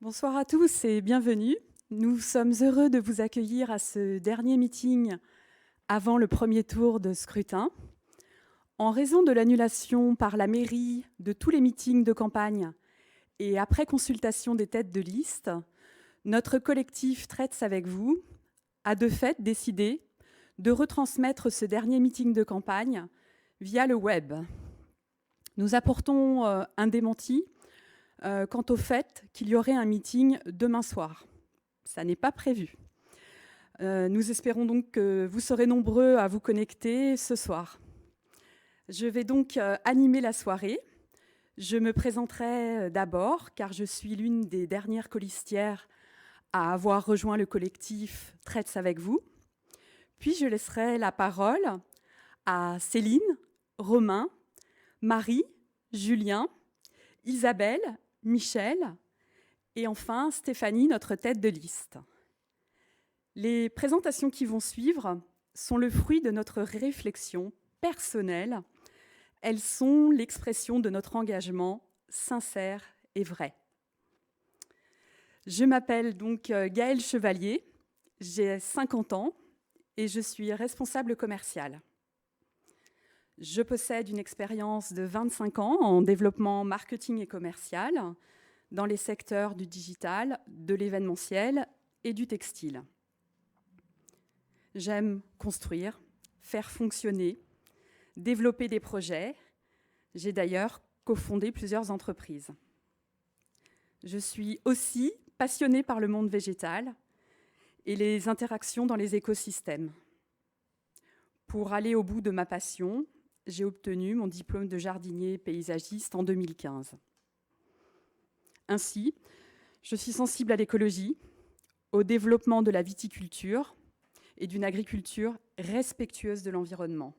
Bonsoir à tous et bienvenue. Nous sommes heureux de vous accueillir à ce dernier meeting avant le premier tour de scrutin. En raison de l'annulation par la mairie de tous les meetings de campagne et après consultation des têtes de liste, notre collectif Traits avec vous a de fait décidé de retransmettre ce dernier meeting de campagne via le web. Nous apportons un démenti quant au fait qu'il y aurait un meeting demain soir. Ça n'est pas prévu. Nous espérons donc que vous serez nombreux à vous connecter ce soir. Je vais donc animer la soirée. Je me présenterai d'abord, car je suis l'une des dernières colistières à avoir rejoint le collectif Traits avec vous. Puis je laisserai la parole à Céline, Romain, Marie, Julien, Isabelle, Michel et enfin Stéphanie, notre tête de liste. Les présentations qui vont suivre sont le fruit de notre réflexion personnelle. Elles sont l'expression de notre engagement sincère et vrai. Je m'appelle donc Gaëlle Chevalier, j'ai 50 ans et je suis responsable commerciale. Je possède une expérience de 25 ans en développement marketing et commercial dans les secteurs du digital, de l'événementiel et du textile. J'aime construire, faire fonctionner, développer des projets. J'ai d'ailleurs cofondé plusieurs entreprises. Je suis aussi passionnée par le monde végétal et les interactions dans les écosystèmes. Pour aller au bout de ma passion, j'ai obtenu mon diplôme de jardinier paysagiste en 2015. Ainsi, je suis sensible à l'écologie, au développement de la viticulture et d'une agriculture respectueuse de l'environnement.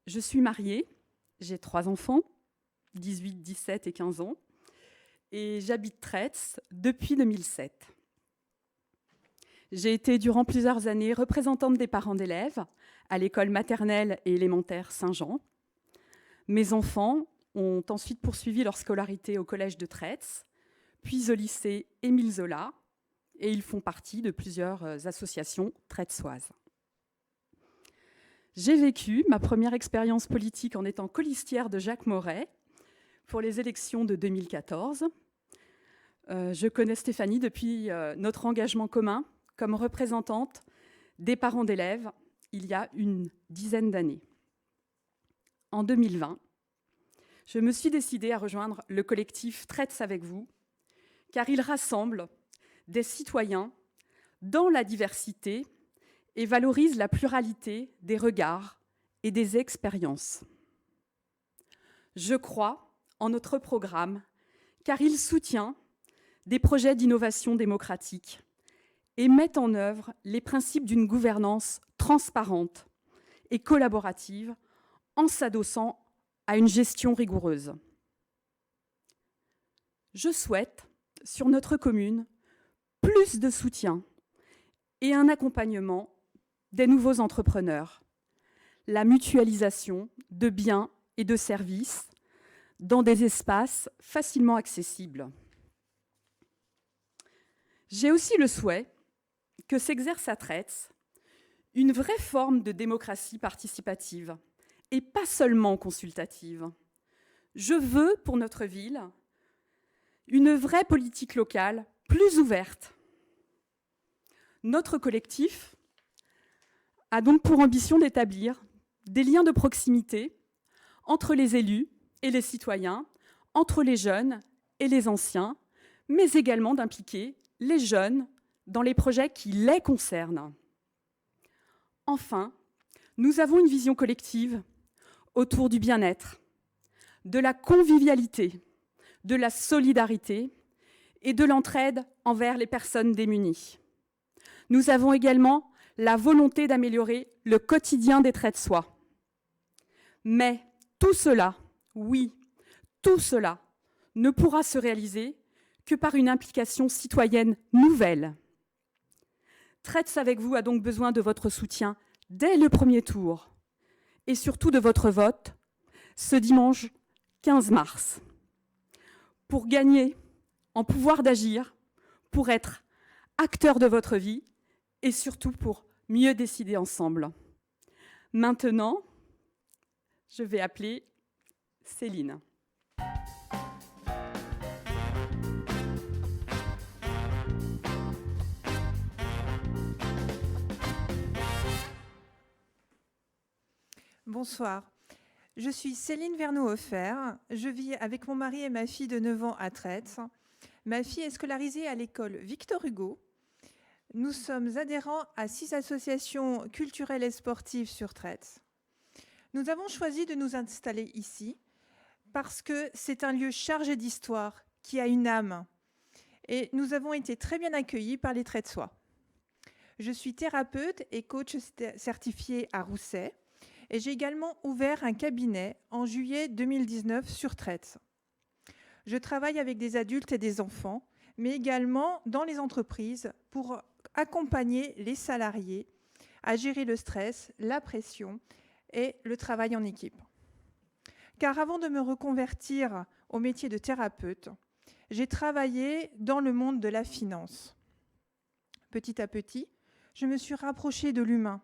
Je suis mariée, j'ai 3 enfants, 18, 17 et 15 ans, et j'habite Traits depuis 2007. J'ai été durant plusieurs années représentante des parents d'élèves à l'école maternelle et élémentaire Saint-Jean. Mes enfants ont ensuite poursuivi leur scolarité au collège de Traits, puis au lycée Émile Zola, et ils font partie de plusieurs associations traitsoises. J'ai vécu ma première expérience politique en étant colistière de Jacques Moret pour les élections de 2014. Je connais Stéphanie depuis notre engagement commun comme représentante des parents d'élèves il y a une dizaine d'années. En 2020, je me suis décidée à rejoindre le collectif Traits avec vous, car il rassemble des citoyens dans la diversité et valorise la pluralité des regards et des expériences. Je crois en notre programme, car il soutient des projets d'innovation démocratique et met en œuvre les principes d'une gouvernance transparente et collaborative en s'adossant à une gestion rigoureuse. Je souhaite, sur notre commune, plus de soutien et un accompagnement des nouveaux entrepreneurs, la mutualisation de biens et de services dans des espaces facilement accessibles. J'ai aussi le souhait que s'exerce à Traits une vraie forme de démocratie participative et pas seulement consultative. Je veux pour notre ville une vraie politique locale plus ouverte. Notre collectif a donc pour ambition d'établir des liens de proximité entre les élus et les citoyens, entre les jeunes et les anciens, mais également d'impliquer les jeunes dans les projets qui les concernent. Enfin, nous avons une vision collective autour du bien-être, de la convivialité, de la solidarité et de l'entraide envers les personnes démunies. Nous avons également la volonté d'améliorer le quotidien des Traitsois. Mais tout cela, oui, tout cela ne pourra se réaliser que par une implication citoyenne nouvelle. Traits avec vous a donc besoin de votre soutien dès le premier tour et surtout de votre vote ce dimanche 15 mars pour gagner en pouvoir d'agir pour être acteur de votre vie et surtout pour mieux décider ensemble. Maintenant, je vais appeler Céline. Bonsoir, je suis Céline Verneau-Hofer. Je vis avec mon mari et ma fille de 9 ans à Trette. Ma fille est scolarisée à l'école Victor Hugo. Nous sommes adhérents à 6 associations culturelles et sportives sur Trette. Nous avons choisi de nous installer ici parce que c'est un lieu chargé d'histoire, qui a une âme. Et nous avons été très bien accueillis par les Trettesois. Je suis thérapeute et coach certifié à Rousset. Et j'ai également ouvert un cabinet en juillet 2019 sur Trette. Je travaille avec des adultes et des enfants, mais également dans les entreprises pour accompagner les salariés à gérer le stress, la pression et le travail en équipe. Car avant de me reconvertir au métier de thérapeute, j'ai travaillé dans le monde de la finance. Petit à petit, je me suis rapprochée de l'humain,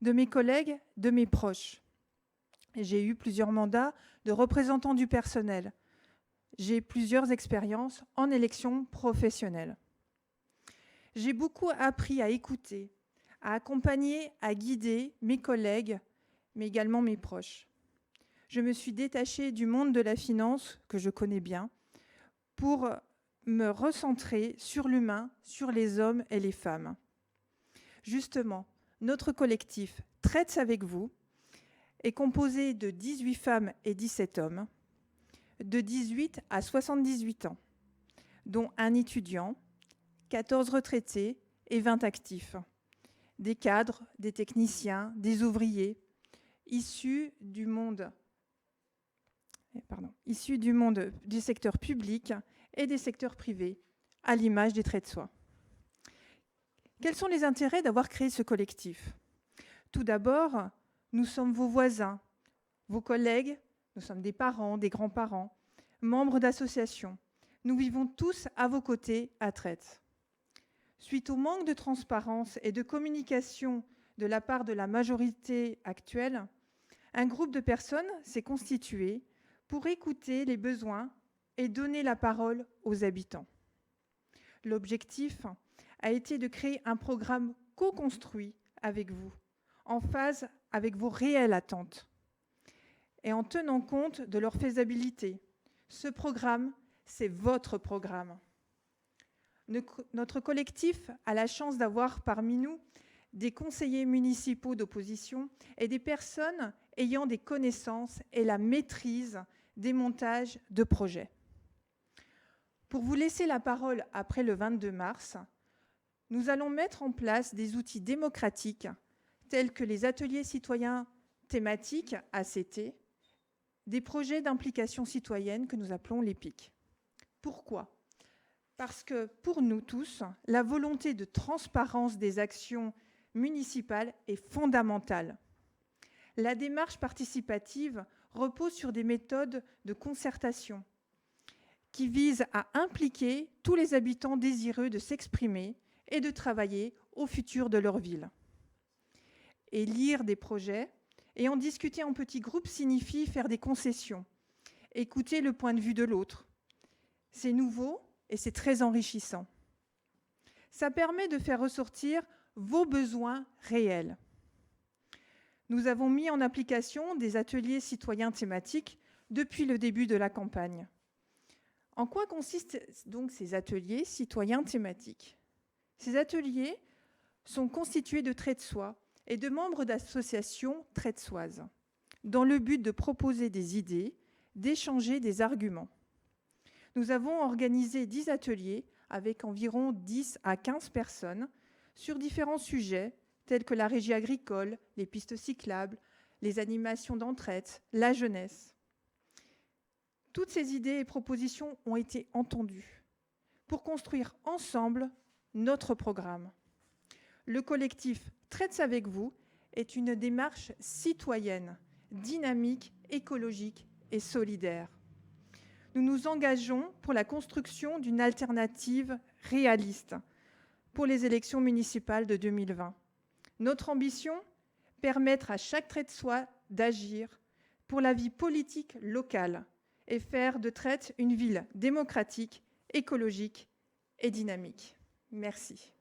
de mes collègues, de mes proches. J'ai eu plusieurs mandats de représentant du personnel. J'ai plusieurs expériences en élection professionnelle. J'ai beaucoup appris à écouter, à accompagner, à guider mes collègues, mais également mes proches. Je me suis détachée du monde de la finance, que je connais bien, pour me recentrer sur l'humain, sur les hommes et les femmes. Justement, notre collectif Trette avec vous est composé de 18 femmes et 17 hommes, de 18 à 78 ans, dont un étudiant, 14 retraités et 20 actifs, des cadres, des techniciens, des ouvriers, issus du monde du secteur public et des secteurs privés, à l'image des Trettesois. Quels sont les intérêts d'avoir créé ce collectif ? Tout d'abord, nous sommes vos voisins, vos collègues, nous sommes des parents, des grands-parents, membres d'associations. Nous vivons tous à vos côtés à Trette. Suite au manque de transparence et de communication de la part de la majorité actuelle, un groupe de personnes s'est constitué pour écouter les besoins et donner la parole aux habitants. L'objectif a été de créer un programme co-construit avec vous, en phase avec vos réelles attentes et en tenant compte de leur faisabilité. Ce programme, c'est votre programme. Notre collectif a la chance d'avoir parmi nous des conseillers municipaux d'opposition et des personnes ayant des connaissances et la maîtrise des montages de projets. Pour vous laisser la parole après le 22 mars, nous allons mettre en place des outils démocratiques tels que les ateliers citoyens thématiques ACT, des projets d'implication citoyenne que nous appelons les PIC. Pourquoi ? Parce que pour nous tous, la volonté de transparence des actions municipales est fondamentale. La démarche participative repose sur des méthodes de concertation qui visent à impliquer tous les habitants désireux de s'exprimer et de travailler au futur de leur ville. Et lire des projets et en discuter en petits groupes signifie faire des concessions, écouter le point de vue de l'autre. C'est nouveau et c'est très enrichissant. Ça permet de faire ressortir vos besoins réels. Nous avons mis en application des ateliers citoyens thématiques depuis le début de la campagne. En quoi consistent donc ces ateliers citoyens thématiques ? Ces ateliers sont constitués de Trettesois et de membres d'associations trettesoises, dans le but de proposer des idées, d'échanger des arguments. Nous avons organisé 10 ateliers avec environ 10 à 15 personnes sur différents sujets tels que la régie agricole, les pistes cyclables, les animations d'entraide, la jeunesse. Toutes ces idées et propositions ont été entendues pour construire ensemble notre programme. Le collectif Trette avec vous est une démarche citoyenne, dynamique, écologique et solidaire. nous nous engageons pour la construction d'une alternative réaliste pour les élections municipales de 2020. Notre ambition, permettre à chaque Tretsois d'agir pour la vie politique locale et faire de Trette une ville démocratique, écologique et dynamique. Merci.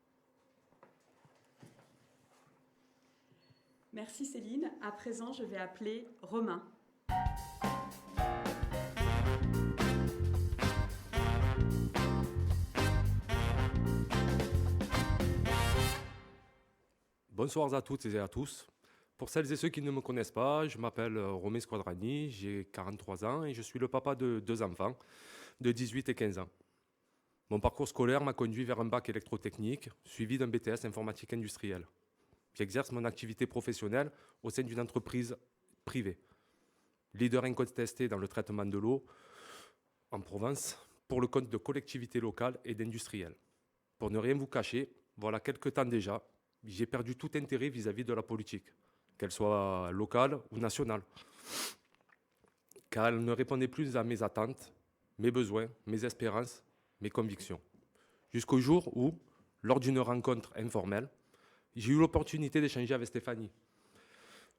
Merci Céline. À présent, je vais appeler Romain. Bonsoir à toutes et à tous. Pour celles et ceux qui ne me connaissent pas, je m'appelle Romain Squadrani, j'ai 43 ans et je suis le papa de 2 enfants de 18 et 15 ans. Mon parcours scolaire m'a conduit vers un bac électrotechnique, suivi d'un BTS informatique industrielle. J'exerce mon activité professionnelle au sein d'une entreprise privée, leader incontesté dans le traitement de l'eau en Provence, pour le compte de collectivités locales et d'industriels. Pour ne rien vous cacher, voilà quelques temps déjà, j'ai perdu tout intérêt vis-à-vis de la politique, qu'elle soit locale ou nationale, car elle ne répondait plus à mes attentes, mes besoins, mes espérances, mes convictions. Jusqu'au jour où, lors d'une rencontre informelle, j'ai eu l'opportunité d'échanger avec Stéphanie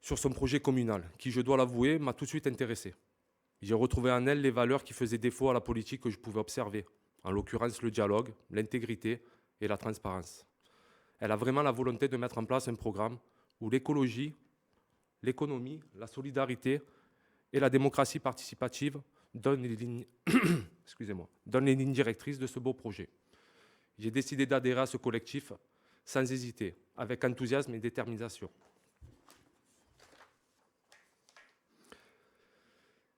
sur son projet communal, qui, je dois l'avouer, m'a tout de suite intéressé. J'ai retrouvé en elle les valeurs qui faisaient défaut à la politique que je pouvais observer, en l'occurrence le dialogue, l'intégrité et la transparence. Elle a vraiment la volonté de mettre en place un programme où l'écologie, l'économie, la solidarité et la démocratie participative donnent les lignes, donnent les lignes directrices de ce beau projet. J'ai décidé d'adhérer à ce collectif sans hésiter, avec enthousiasme et détermination.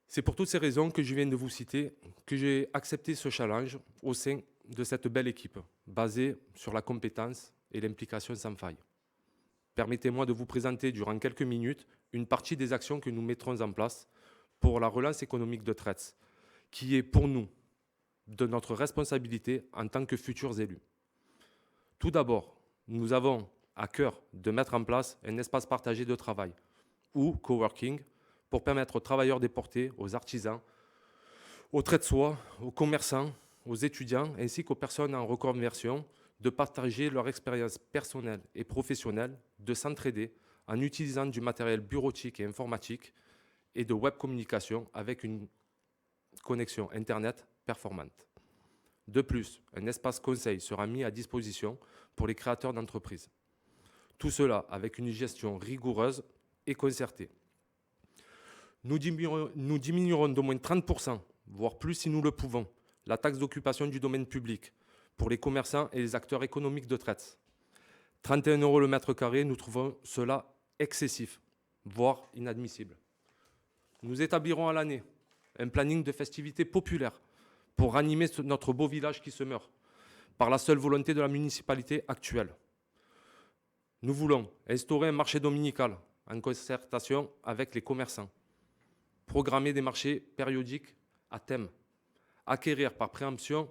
C'est pour toutes ces raisons que je viens de vous citer que j'ai accepté ce challenge au sein de cette belle équipe, basée sur la compétence et l'implication sans faille. Permettez-moi de vous présenter durant quelques minutes une partie des actions que nous mettrons en place pour la relance économique de Tretz, qui est pour nous de notre responsabilité en tant que futurs élus. Tout d'abord, nous avons à cœur de mettre en place un espace partagé de travail, ou coworking, pour permettre aux travailleurs déportés, aux artisans, aux Tretzois, aux commerçants, aux étudiants, ainsi qu'aux personnes en reconversion, de partager leur expérience personnelle et professionnelle, de s'entraider en utilisant du matériel bureautique et informatique et de web communication avec une connexion Internet performante. De plus, un espace conseil sera mis à disposition pour les créateurs d'entreprises. Tout cela avec une gestion rigoureuse et concertée. Nous diminuerons d'au moins 30%, voire plus si nous le pouvons, la taxe d'occupation du domaine public pour les commerçants et les acteurs économiques de Tretz. 31 € le mètre carré, nous trouvons cela excessif, voire inadmissible. Nous établirons à l'année un planning de festivités populaires pour ranimer notre beau village qui se meurt, par la seule volonté de la municipalité actuelle. Nous voulons instaurer un marché dominical en concertation avec les commerçants, programmer des marchés périodiques à thème, acquérir par préemption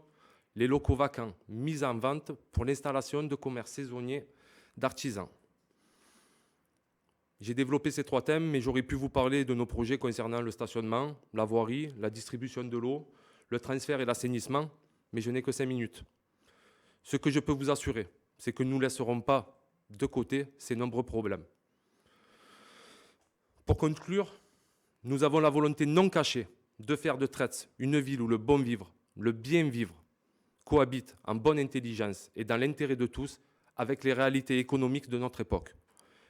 les locaux vacants mis en vente pour l'installation de commerces saisonniers d'artisans. J'ai développé ces 3 thèmes, mais j'aurais pu vous parler de nos projets concernant le stationnement, la voirie, la distribution de l'eau, le transfert et l'assainissement, mais je n'ai que 5 minutes. Ce que je peux vous assurer, c'est que nous ne laisserons pas de côté ces nombreux problèmes. Pour conclure, nous avons la volonté non cachée de faire de Tretz une ville où le bon vivre, le bien vivre, cohabitent en bonne intelligence et dans l'intérêt de tous avec les réalités économiques de notre époque.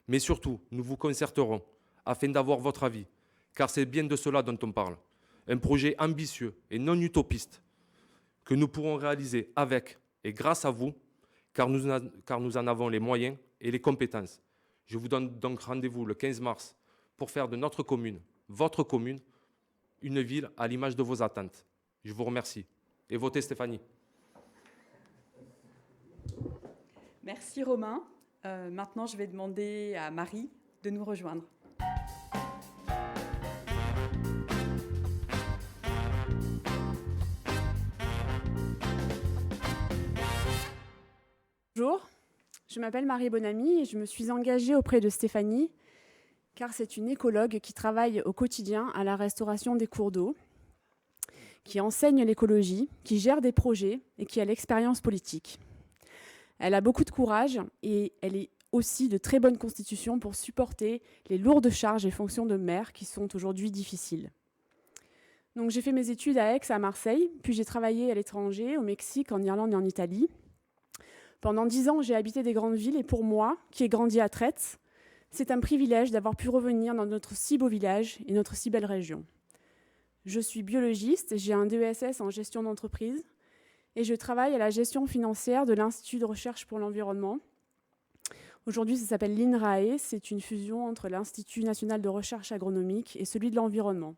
Mais surtout, nous vous concerterons afin d'avoir votre avis, car c'est bien de cela dont on parle. Un projet ambitieux et non utopiste que nous pourrons réaliser avec et grâce à vous, car nous en avons les moyens et les compétences. Je vous donne donc rendez-vous le 15 mars pour faire de notre commune, votre commune, une ville à l'image de vos attentes. Je vous remercie. Et votez Stéphanie. Merci Romain. Maintenant, je vais demander à Marie de nous rejoindre. Bonjour, je m'appelle Marie Bonamy et je me suis engagée auprès de Stéphanie car c'est une écologue qui travaille au quotidien à la restauration des cours d'eau, qui enseigne l'écologie, qui gère des projets et qui a l'expérience politique. Elle a beaucoup de courage et elle est aussi de très bonne constitution pour supporter les lourdes charges et fonctions de maire qui sont aujourd'hui difficiles. Donc j'ai fait mes études à Aix, à Marseille, puis j'ai travaillé à l'étranger, au Mexique, en Irlande et en Italie. Pendant 10 ans, j'ai habité des grandes villes et pour moi, qui ai grandi à Trets, c'est un privilège d'avoir pu revenir dans notre si beau village et notre si belle région. Je suis biologiste, j'ai un DESS en gestion d'entreprise et je travaille à la gestion financière de l'Institut de recherche pour l'environnement. Aujourd'hui, ça s'appelle l'INRAE, c'est une fusion entre l'Institut national de recherche agronomique et celui de l'environnement.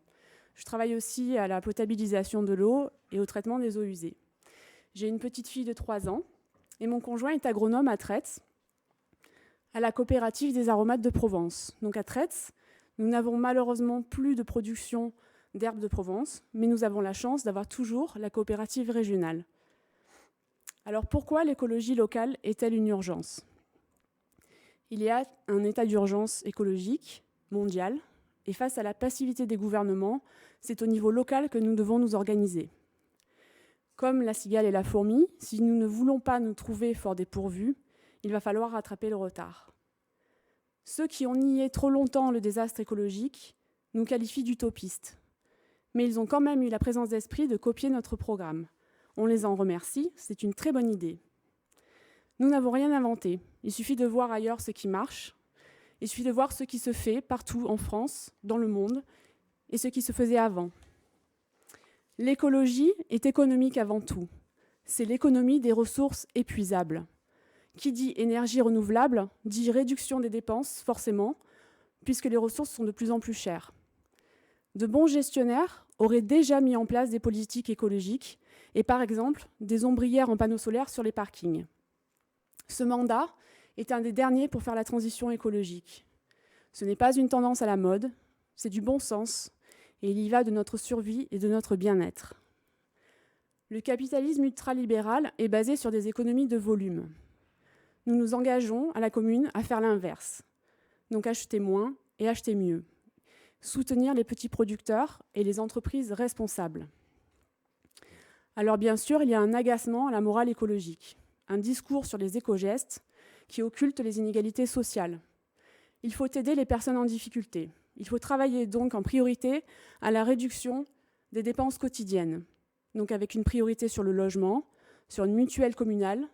Je travaille aussi à la potabilisation de l'eau et au traitement des eaux usées. J'ai une petite fille de 3 ans et mon conjoint est agronome à Trets, à la coopérative des aromates de Provence. Donc à Trets, nous n'avons malheureusement plus de production d'herbes de Provence, mais nous avons la chance d'avoir toujours la coopérative régionale. Alors pourquoi l'écologie locale est-elle une urgence ? Il y a un état d'urgence écologique mondial, et face à la passivité des gouvernements, c'est au niveau local que nous devons nous organiser. Comme la cigale et la fourmi, si nous ne voulons pas nous trouver fort dépourvus, il va falloir rattraper le retard. Ceux qui ont nié trop longtemps le désastre écologique nous qualifient d'utopistes. Mais ils ont quand même eu la présence d'esprit de copier notre programme. On les en remercie, c'est une très bonne idée. Nous n'avons rien inventé. Il suffit de voir ailleurs ce qui marche. Il suffit de voir ce qui se fait partout en France, dans le monde, et ce qui se faisait avant. L'écologie est économique avant tout. C'est l'économie des ressources épuisables. Qui dit énergie renouvelable dit réduction des dépenses, forcément, puisque les ressources sont de plus en plus chères. De bons gestionnaires auraient déjà mis en place des politiques écologiques et par exemple des ombrières en panneaux solaires sur les parkings. Ce mandat est un des derniers pour faire la transition écologique. Ce n'est pas une tendance à la mode, c'est du bon sens et il y va de notre survie et de notre bien-être. Le capitalisme ultralibéral est basé sur des économies de volume. Nous nous engageons à la commune à faire l'inverse, donc acheter moins et acheter mieux. Soutenir les petits producteurs et les entreprises responsables. Alors bien sûr, il y a un agacement à la morale écologique, un discours sur les éco-gestes qui occulte les inégalités sociales. Il faut aider les personnes en difficulté. Il faut travailler donc en priorité à la réduction des dépenses quotidiennes, donc avec une priorité sur le logement, sur une mutuelle communale,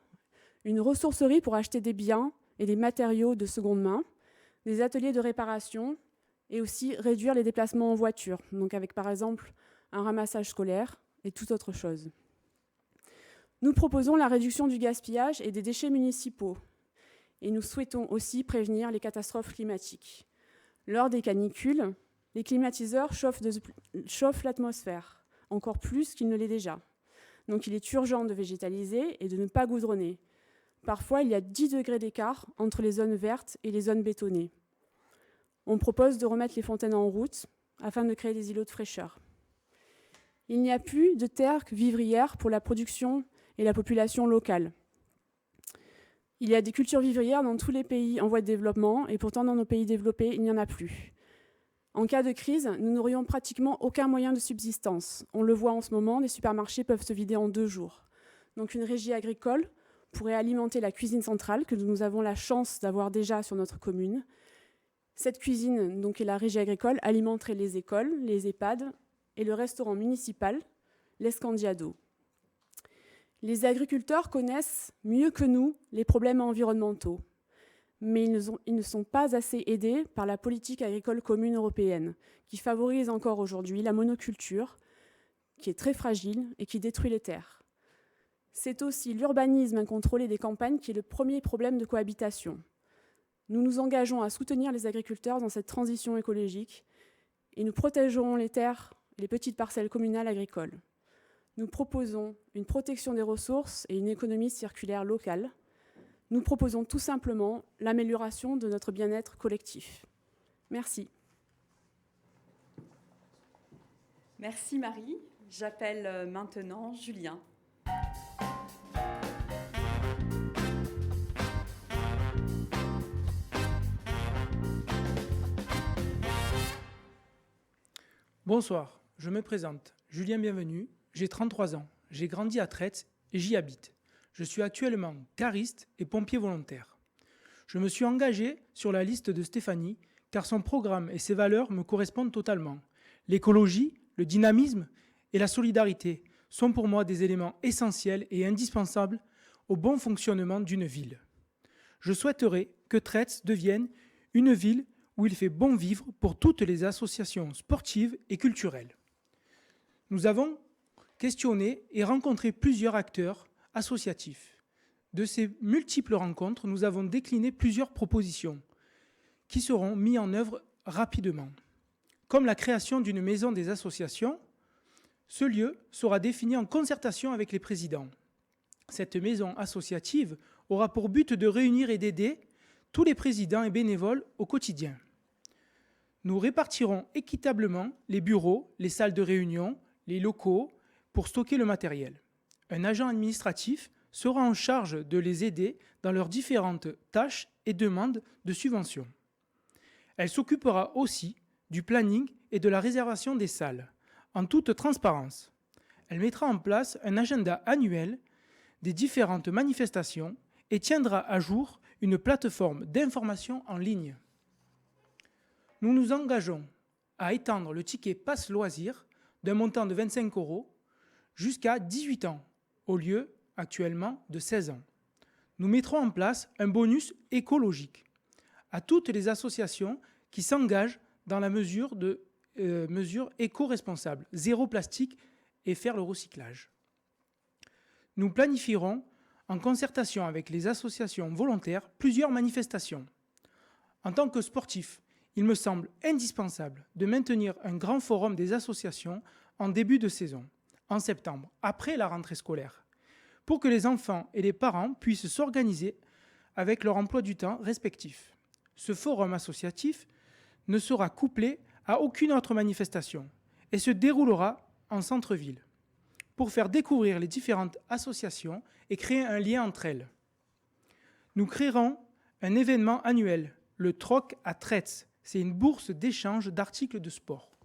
une ressourcerie pour acheter des biens et des matériaux de seconde main, des ateliers de réparation, et aussi réduire les déplacements en voiture, donc avec par exemple un ramassage scolaire et toute autre chose. Nous proposons la réduction du gaspillage et des déchets municipaux et nous souhaitons aussi prévenir les catastrophes climatiques. Lors des canicules, les climatiseurs chauffent l'atmosphère, encore plus qu'il ne l'est déjà. Donc il est urgent de végétaliser et de ne pas goudronner. Parfois, il y a 10 degrés d'écart entre les zones vertes et les zones bétonnées. On propose de remettre les fontaines en route afin de créer des îlots de fraîcheur. Il n'y a plus de terres vivrières pour la production et la population locale. Il y a des cultures vivrières dans tous les pays en voie de développement et pourtant dans nos pays développés, il n'y en a plus. En cas de crise, nous n'aurions pratiquement aucun moyen de subsistance. On le voit en ce moment, les supermarchés peuvent se vider en 2 jours. Donc une régie agricole pourrait alimenter la cuisine centrale que nous avons la chance d'avoir déjà sur notre commune. Cette cuisine, donc, et la régie agricole, alimenterait les écoles, les EHPAD et le restaurant municipal, l'Escandiado. Les agriculteurs connaissent mieux que nous les problèmes environnementaux, mais ils ne sont pas assez aidés par la politique agricole commune européenne, qui favorise encore aujourd'hui la monoculture, qui est très fragile et qui détruit les terres. C'est aussi l'urbanisme incontrôlé des campagnes qui est le premier problème de cohabitation. Nous nous engageons à soutenir les agriculteurs dans cette transition écologique et nous protégerons les terres, les petites parcelles communales agricoles. Nous proposons une protection des ressources et une économie circulaire locale. Nous proposons tout simplement l'amélioration de notre bien-être collectif. Merci. Merci Marie. J'appelle maintenant Julien. Bonsoir, je me présente, Julien Bienvenu, j'ai 33 ans, j'ai grandi à Tretz et j'y habite. Je suis actuellement cariste et pompier volontaire. Je me suis engagé sur la liste de Stéphanie car son programme et ses valeurs me correspondent totalement. L'écologie, le dynamisme et la solidarité sont pour moi des éléments essentiels et indispensables au bon fonctionnement d'une ville. Je souhaiterais que Tretz devienne une ville où il fait bon vivre pour toutes les associations sportives et culturelles. Nous avons questionné et rencontré plusieurs acteurs associatifs. De ces multiples rencontres, nous avons décliné plusieurs propositions qui seront mises en œuvre rapidement. Comme la création d'une maison des associations, ce lieu sera défini en concertation avec les présidents. Cette maison associative aura pour but de réunir et d'aider tous les présidents et bénévoles au quotidien. Nous répartirons équitablement les bureaux, les salles de réunion, les locaux pour stocker le matériel. Un agent administratif sera en charge de les aider dans leurs différentes tâches et demandes de subventions. Elle s'occupera aussi du planning et de la réservation des salles, en toute transparence. Elle mettra en place un agenda annuel des différentes manifestations et tiendra à jour une plateforme d'information en ligne. Nous nous engageons à étendre le ticket Pass Loisir d'un montant de 25 € jusqu'à 18 ans, au lieu actuellement de 16 ans. Nous mettrons en place un bonus écologique à toutes les associations qui s'engagent dans la mesure éco-responsable, zéro plastique et faire le recyclage. Nous planifierons, en concertation avec les associations volontaires, plusieurs manifestations. En tant que sportif, il me semble indispensable de maintenir un grand forum des associations en début de saison, en septembre, après la rentrée scolaire, pour que les enfants et les parents puissent s'organiser avec leur emploi du temps respectif. Ce forum associatif ne sera couplé à aucune autre manifestation et se déroulera en centre-ville pour faire découvrir les différentes associations et créer un lien entre elles. Nous créerons un événement annuel, le Troc à Tretz. C'est une bourse d'échange d'articles de sport.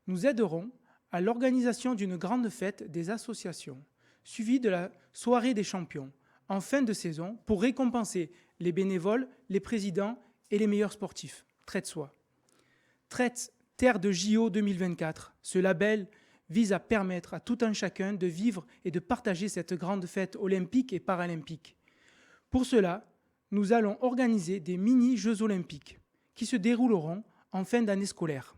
Nous aiderons à l'organisation d'une grande fête des associations, suivie de la soirée des champions, en fin de saison, pour récompenser les bénévoles, les présidents et les meilleurs sportifs. Tretzois. Tretz, terre de JO 2024. Ce label vise à permettre à tout un chacun de vivre et de partager cette grande fête olympique et paralympique. Pour cela, nous allons organiser des mini-Jeux olympiques qui se dérouleront en fin d'année scolaire.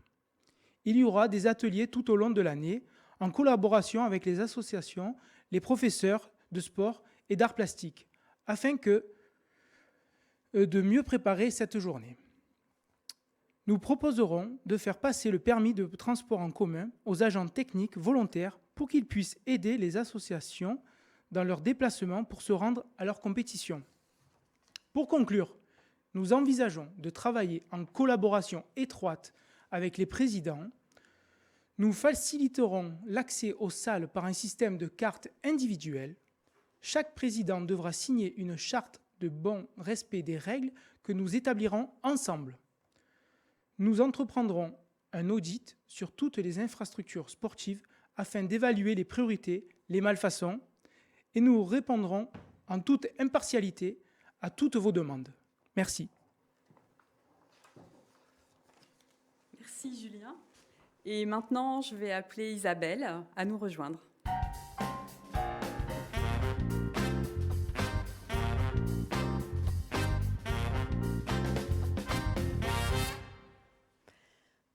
Il y aura des ateliers tout au long de l'année en collaboration avec les associations, les professeurs de sport et d'arts plastiques, afin de mieux préparer cette journée. Nous proposerons de faire passer le permis de transport en commun aux agents techniques volontaires pour qu'ils puissent aider les associations dans leurs déplacements pour se rendre à leurs compétitions. Pour conclure, nous envisageons de travailler en collaboration étroite avec les présidents. Nous faciliterons l'accès aux salles par un système de cartes individuelles. Chaque président devra signer une charte de bon respect des règles que nous établirons ensemble. Nous entreprendrons un audit sur toutes les infrastructures sportives afin d'évaluer les priorités, les malfaçons, et nous répondrons en toute impartialité à toutes vos demandes. Merci. Merci Julien. Et maintenant, je vais appeler Isabelle à nous rejoindre.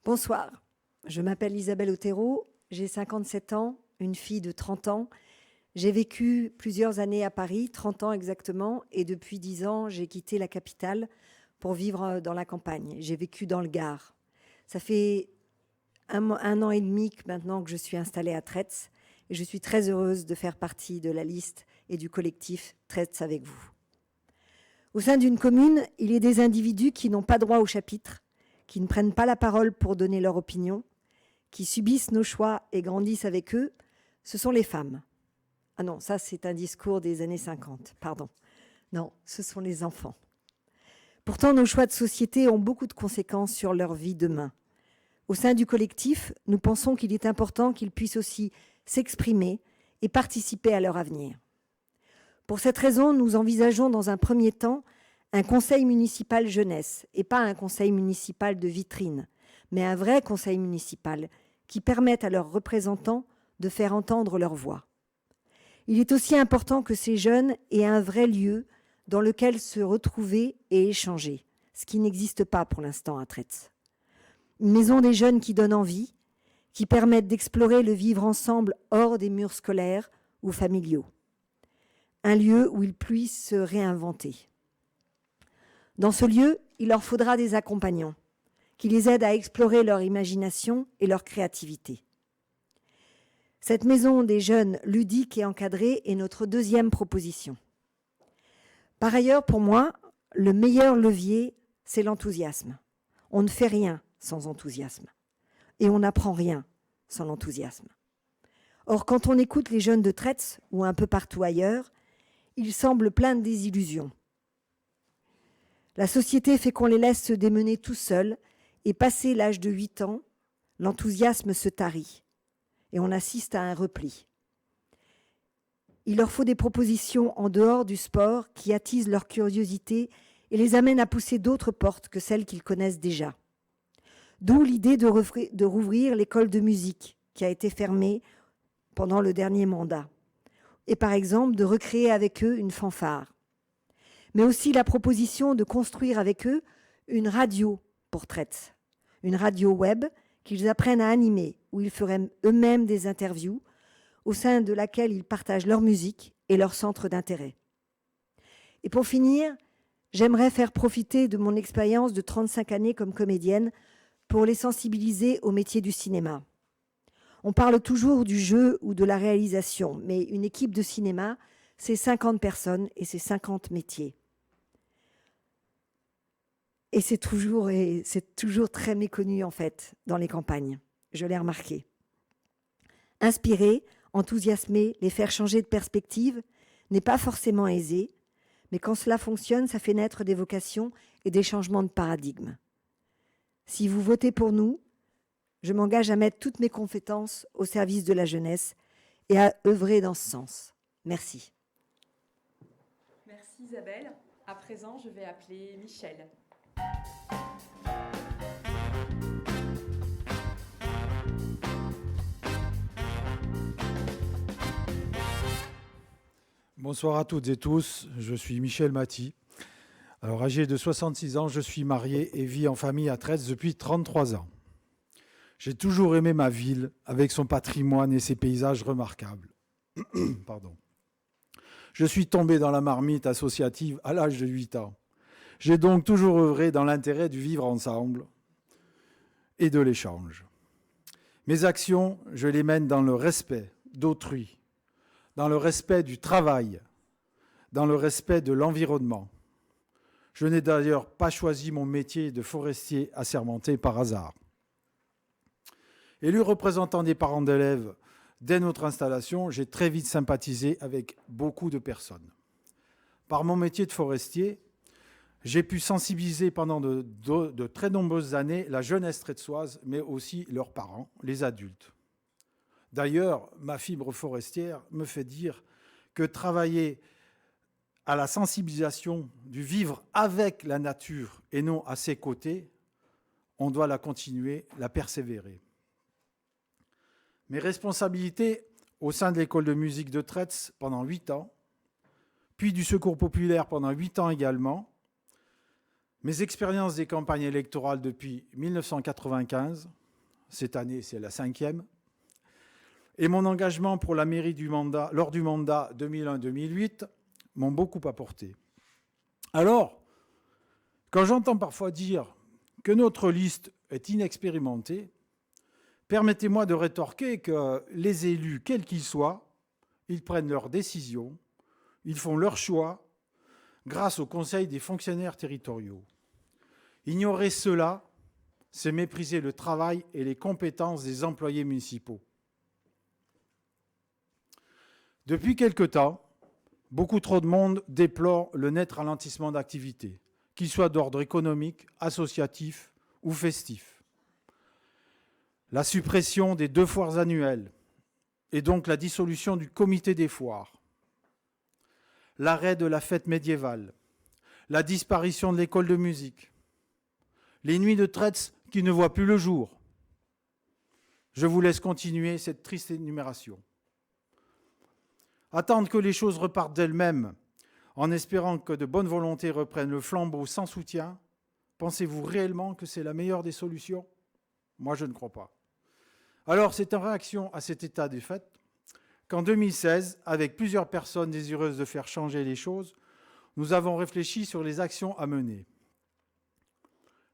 Bonsoir, je m'appelle Isabelle Otero, j'ai 57 ans, une fille de 30 ans. J'ai vécu plusieurs années à Paris, 30 ans exactement, et depuis 10 ans, j'ai quitté la capitale pour vivre dans la campagne. J'ai vécu dans le Gard. Ça fait un an et demi maintenant que je suis installée à Tretz, et je suis très heureuse de faire partie de la liste et du collectif Tretz avec vous. Au sein d'une commune, il y a des individus qui n'ont pas droit au chapitre, qui ne prennent pas la parole pour donner leur opinion, qui subissent nos choix et grandissent avec eux, ce sont les femmes. Ah non, ça c'est un discours des années 50, pardon. Non, ce sont les enfants. Pourtant, nos choix de société ont beaucoup de conséquences sur leur vie demain. Au sein du collectif, nous pensons qu'il est important qu'ils puissent aussi s'exprimer et participer à leur avenir. Pour cette raison, nous envisageons dans un premier temps un conseil municipal jeunesse, et pas un conseil municipal de vitrine, mais un vrai conseil municipal qui permette à leurs représentants de faire entendre leur voix. Il est aussi important que ces jeunes aient un vrai lieu dans lequel se retrouver et échanger, ce qui n'existe pas pour l'instant à Tretz. Une maison des jeunes qui donne envie, qui permette d'explorer le vivre ensemble hors des murs scolaires ou familiaux. Un lieu où ils puissent se réinventer. Dans ce lieu, il leur faudra des accompagnants qui les aident à explorer leur imagination et leur créativité. Cette maison des jeunes ludique et encadrée est notre deuxième proposition. Par ailleurs, pour moi, le meilleur levier, c'est l'enthousiasme. On ne fait rien sans enthousiasme. Et on n'apprend rien sans l'enthousiasme. Or, quand on écoute les jeunes de Tretz ou un peu partout ailleurs, ils semblent pleins de désillusions. La société fait qu'on les laisse se démener tout seuls et passé l'âge de 8 ans, l'enthousiasme se tarit et on assiste à un repli. Il leur faut des propositions en dehors du sport qui attisent leur curiosité et les amènent à pousser d'autres portes que celles qu'ils connaissent déjà. D'où l'idée de rouvrir l'école de musique qui a été fermée pendant le dernier mandat. Et par exemple, de recréer avec eux une fanfare. Mais aussi la proposition de construire avec eux une radio pour Tretz. Une radio web qu'ils apprennent à animer, où ils feraient eux-mêmes des interviews, au sein de laquelle ils partagent leur musique et leur centre d'intérêt. Et pour finir, j'aimerais faire profiter de mon expérience de 35 années comme comédienne pour les sensibiliser au métier du cinéma. On parle toujours du jeu ou de la réalisation, mais une équipe de cinéma, c'est 50 personnes et c'est 50 métiers. Et c'est toujours très méconnu, en fait, dans les campagnes. Je l'ai remarqué. Inspirer, enthousiasmer, les faire changer de perspective n'est pas forcément aisé, mais quand cela fonctionne, ça fait naître des vocations et des changements de paradigme. Si vous votez pour nous, je m'engage à mettre toutes mes compétences au service de la jeunesse et à œuvrer dans ce sens. Merci. Merci Isabelle. À présent, je vais appeler Michel. Bonsoir à toutes et tous, je suis Michel Maty. Alors, âgé de 66 ans, je suis marié et vis en famille à Tretz depuis 33 ans. J'ai toujours aimé ma ville avec son patrimoine et ses paysages remarquables. Pardon. Je suis tombé dans la marmite associative à l'âge de 8 ans. J'ai donc toujours œuvré dans l'intérêt du vivre ensemble et de l'échange. Mes actions, je les mène dans le respect d'autrui, dans le respect du travail, dans le respect de l'environnement. Je n'ai d'ailleurs pas choisi mon métier de forestier assermenté par hasard. Élu représentant des parents d'élèves dès notre installation, j'ai très vite sympathisé avec beaucoup de personnes. Par mon métier de forestier, j'ai pu sensibiliser pendant de très nombreuses années la jeunesse tretzoise, mais aussi leurs parents, les adultes. D'ailleurs, ma fibre forestière me fait dire que travailler à la sensibilisation du vivre avec la nature et non à ses côtés, on doit la continuer, la persévérer. Mes responsabilités au sein de l'école de musique de Tretz pendant 8 ans, puis du Secours populaire pendant 8 ans également, mes expériences des campagnes électorales depuis 1995, cette année c'est la 5e, et mon engagement pour la mairie lors du mandat 2001-2008 m'ont beaucoup apporté. Alors, quand j'entends parfois dire que notre liste est inexpérimentée, permettez-moi de rétorquer que les élus, quels qu'ils soient, ils prennent leurs décisions, ils font leurs choix grâce au Conseil des fonctionnaires territoriaux. Ignorer cela, c'est mépriser le travail et les compétences des employés municipaux. Depuis quelque temps, beaucoup trop de monde déplore le net ralentissement d'activité, qu'il soit d'ordre économique, associatif ou festif. la suppression des 2 foires annuelles et donc la dissolution du comité des foires, l'arrêt de la fête médiévale, la disparition de l'école de musique, les nuits de Tretz qui ne voient plus le jour. Je vous laisse continuer cette triste énumération. Attendre que les choses repartent d'elles-mêmes en espérant que de bonnes volontés reprennent le flambeau sans soutien, pensez-vous réellement que c'est la meilleure des solutions? Moi, je ne crois pas. Alors, c'est en réaction à cet état des faits qu'en 2016, avec plusieurs personnes désireuses de faire changer les choses, nous avons réfléchi sur les actions à mener.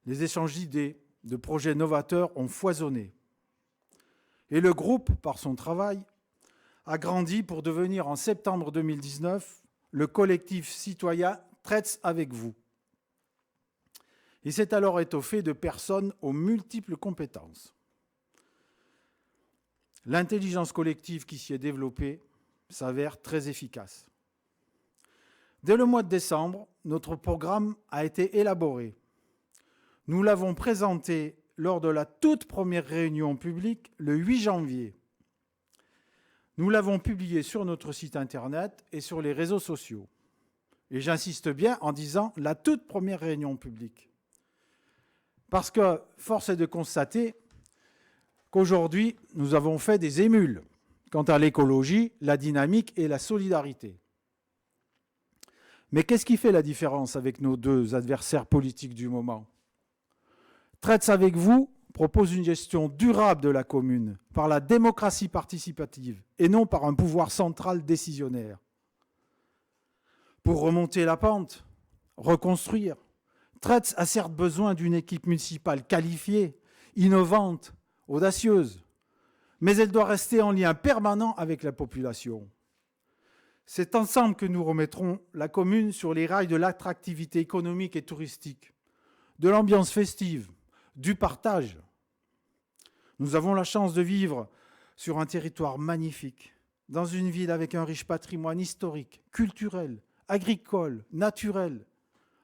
Les échanges d'idées, de projets novateurs ont foisonné. Et le groupe, par son travail, a grandi pour devenir en septembre 2019 le collectif citoyen Tretz avec vous. Il s'est alors étoffé de personnes aux multiples compétences. L'intelligence collective qui s'y est développée s'avère très efficace. Dès le mois de décembre, notre programme a été élaboré. Nous l'avons présenté lors de la toute première réunion publique le 8 janvier. Nous l'avons publié sur notre site internet et sur les réseaux sociaux. Et j'insiste bien en disant la toute première réunion publique. Parce que force est de constater qu'aujourd'hui, nous avons fait des émules quant à l'écologie, la dynamique et la solidarité. Mais qu'est-ce qui fait la différence avec nos 2 adversaires politiques du moment? Tretz avec vous propose une gestion durable de la commune par la démocratie participative et non par un pouvoir central décisionnaire. Pour remonter la pente, reconstruire, Tretz a certes besoin d'une équipe municipale qualifiée, innovante, audacieuse, mais elle doit rester en lien permanent avec la population. C'est ensemble que nous remettrons la commune sur les rails de l'attractivité économique et touristique, de l'ambiance festive, du partage. Nous avons la chance de vivre sur un territoire magnifique, dans une ville avec un riche patrimoine historique, culturel, agricole, naturel.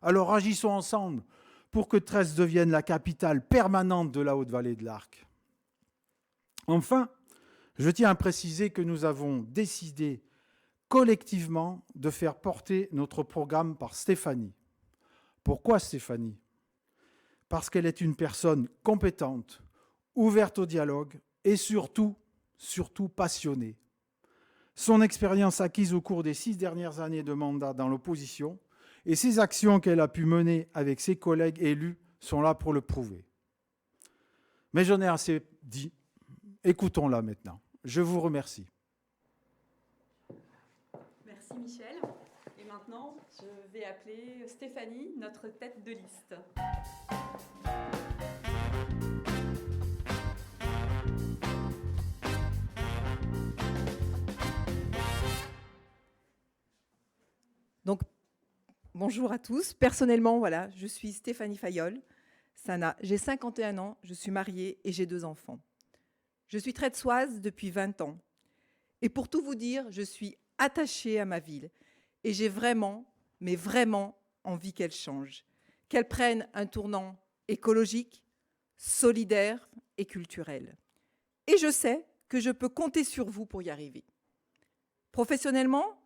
Alors agissons ensemble pour que Tretz devienne la capitale permanente de la Haute-Vallée de l'Arc. Enfin, je tiens à préciser que nous avons décidé collectivement de faire porter notre programme par Stéphanie. Pourquoi Stéphanie? Parce qu'elle est une personne compétente, ouverte au dialogue et surtout passionnée. Son expérience acquise au cours des 6 dernières années de mandat dans l'opposition et ses actions qu'elle a pu mener avec ses collègues élus sont là pour le prouver. Mais j'en ai assez dit. Écoutons-la maintenant. Je vous remercie. Merci Michel. Et maintenant, je vais appeler Stéphanie, notre tête de liste. Donc, bonjour à tous. Personnellement, voilà, je suis Stéphanie Fayolle. J'ai 51 ans, je suis mariée et j'ai 2 enfants. Je suis tretzoise depuis 20 ans. Et pour tout vous dire, je suis attachée à ma ville. Et j'ai vraiment, mais vraiment, envie qu'elle change. Qu'elle prenne un tournant écologique, solidaire et culturel. Et je sais que je peux compter sur vous pour y arriver. Professionnellement,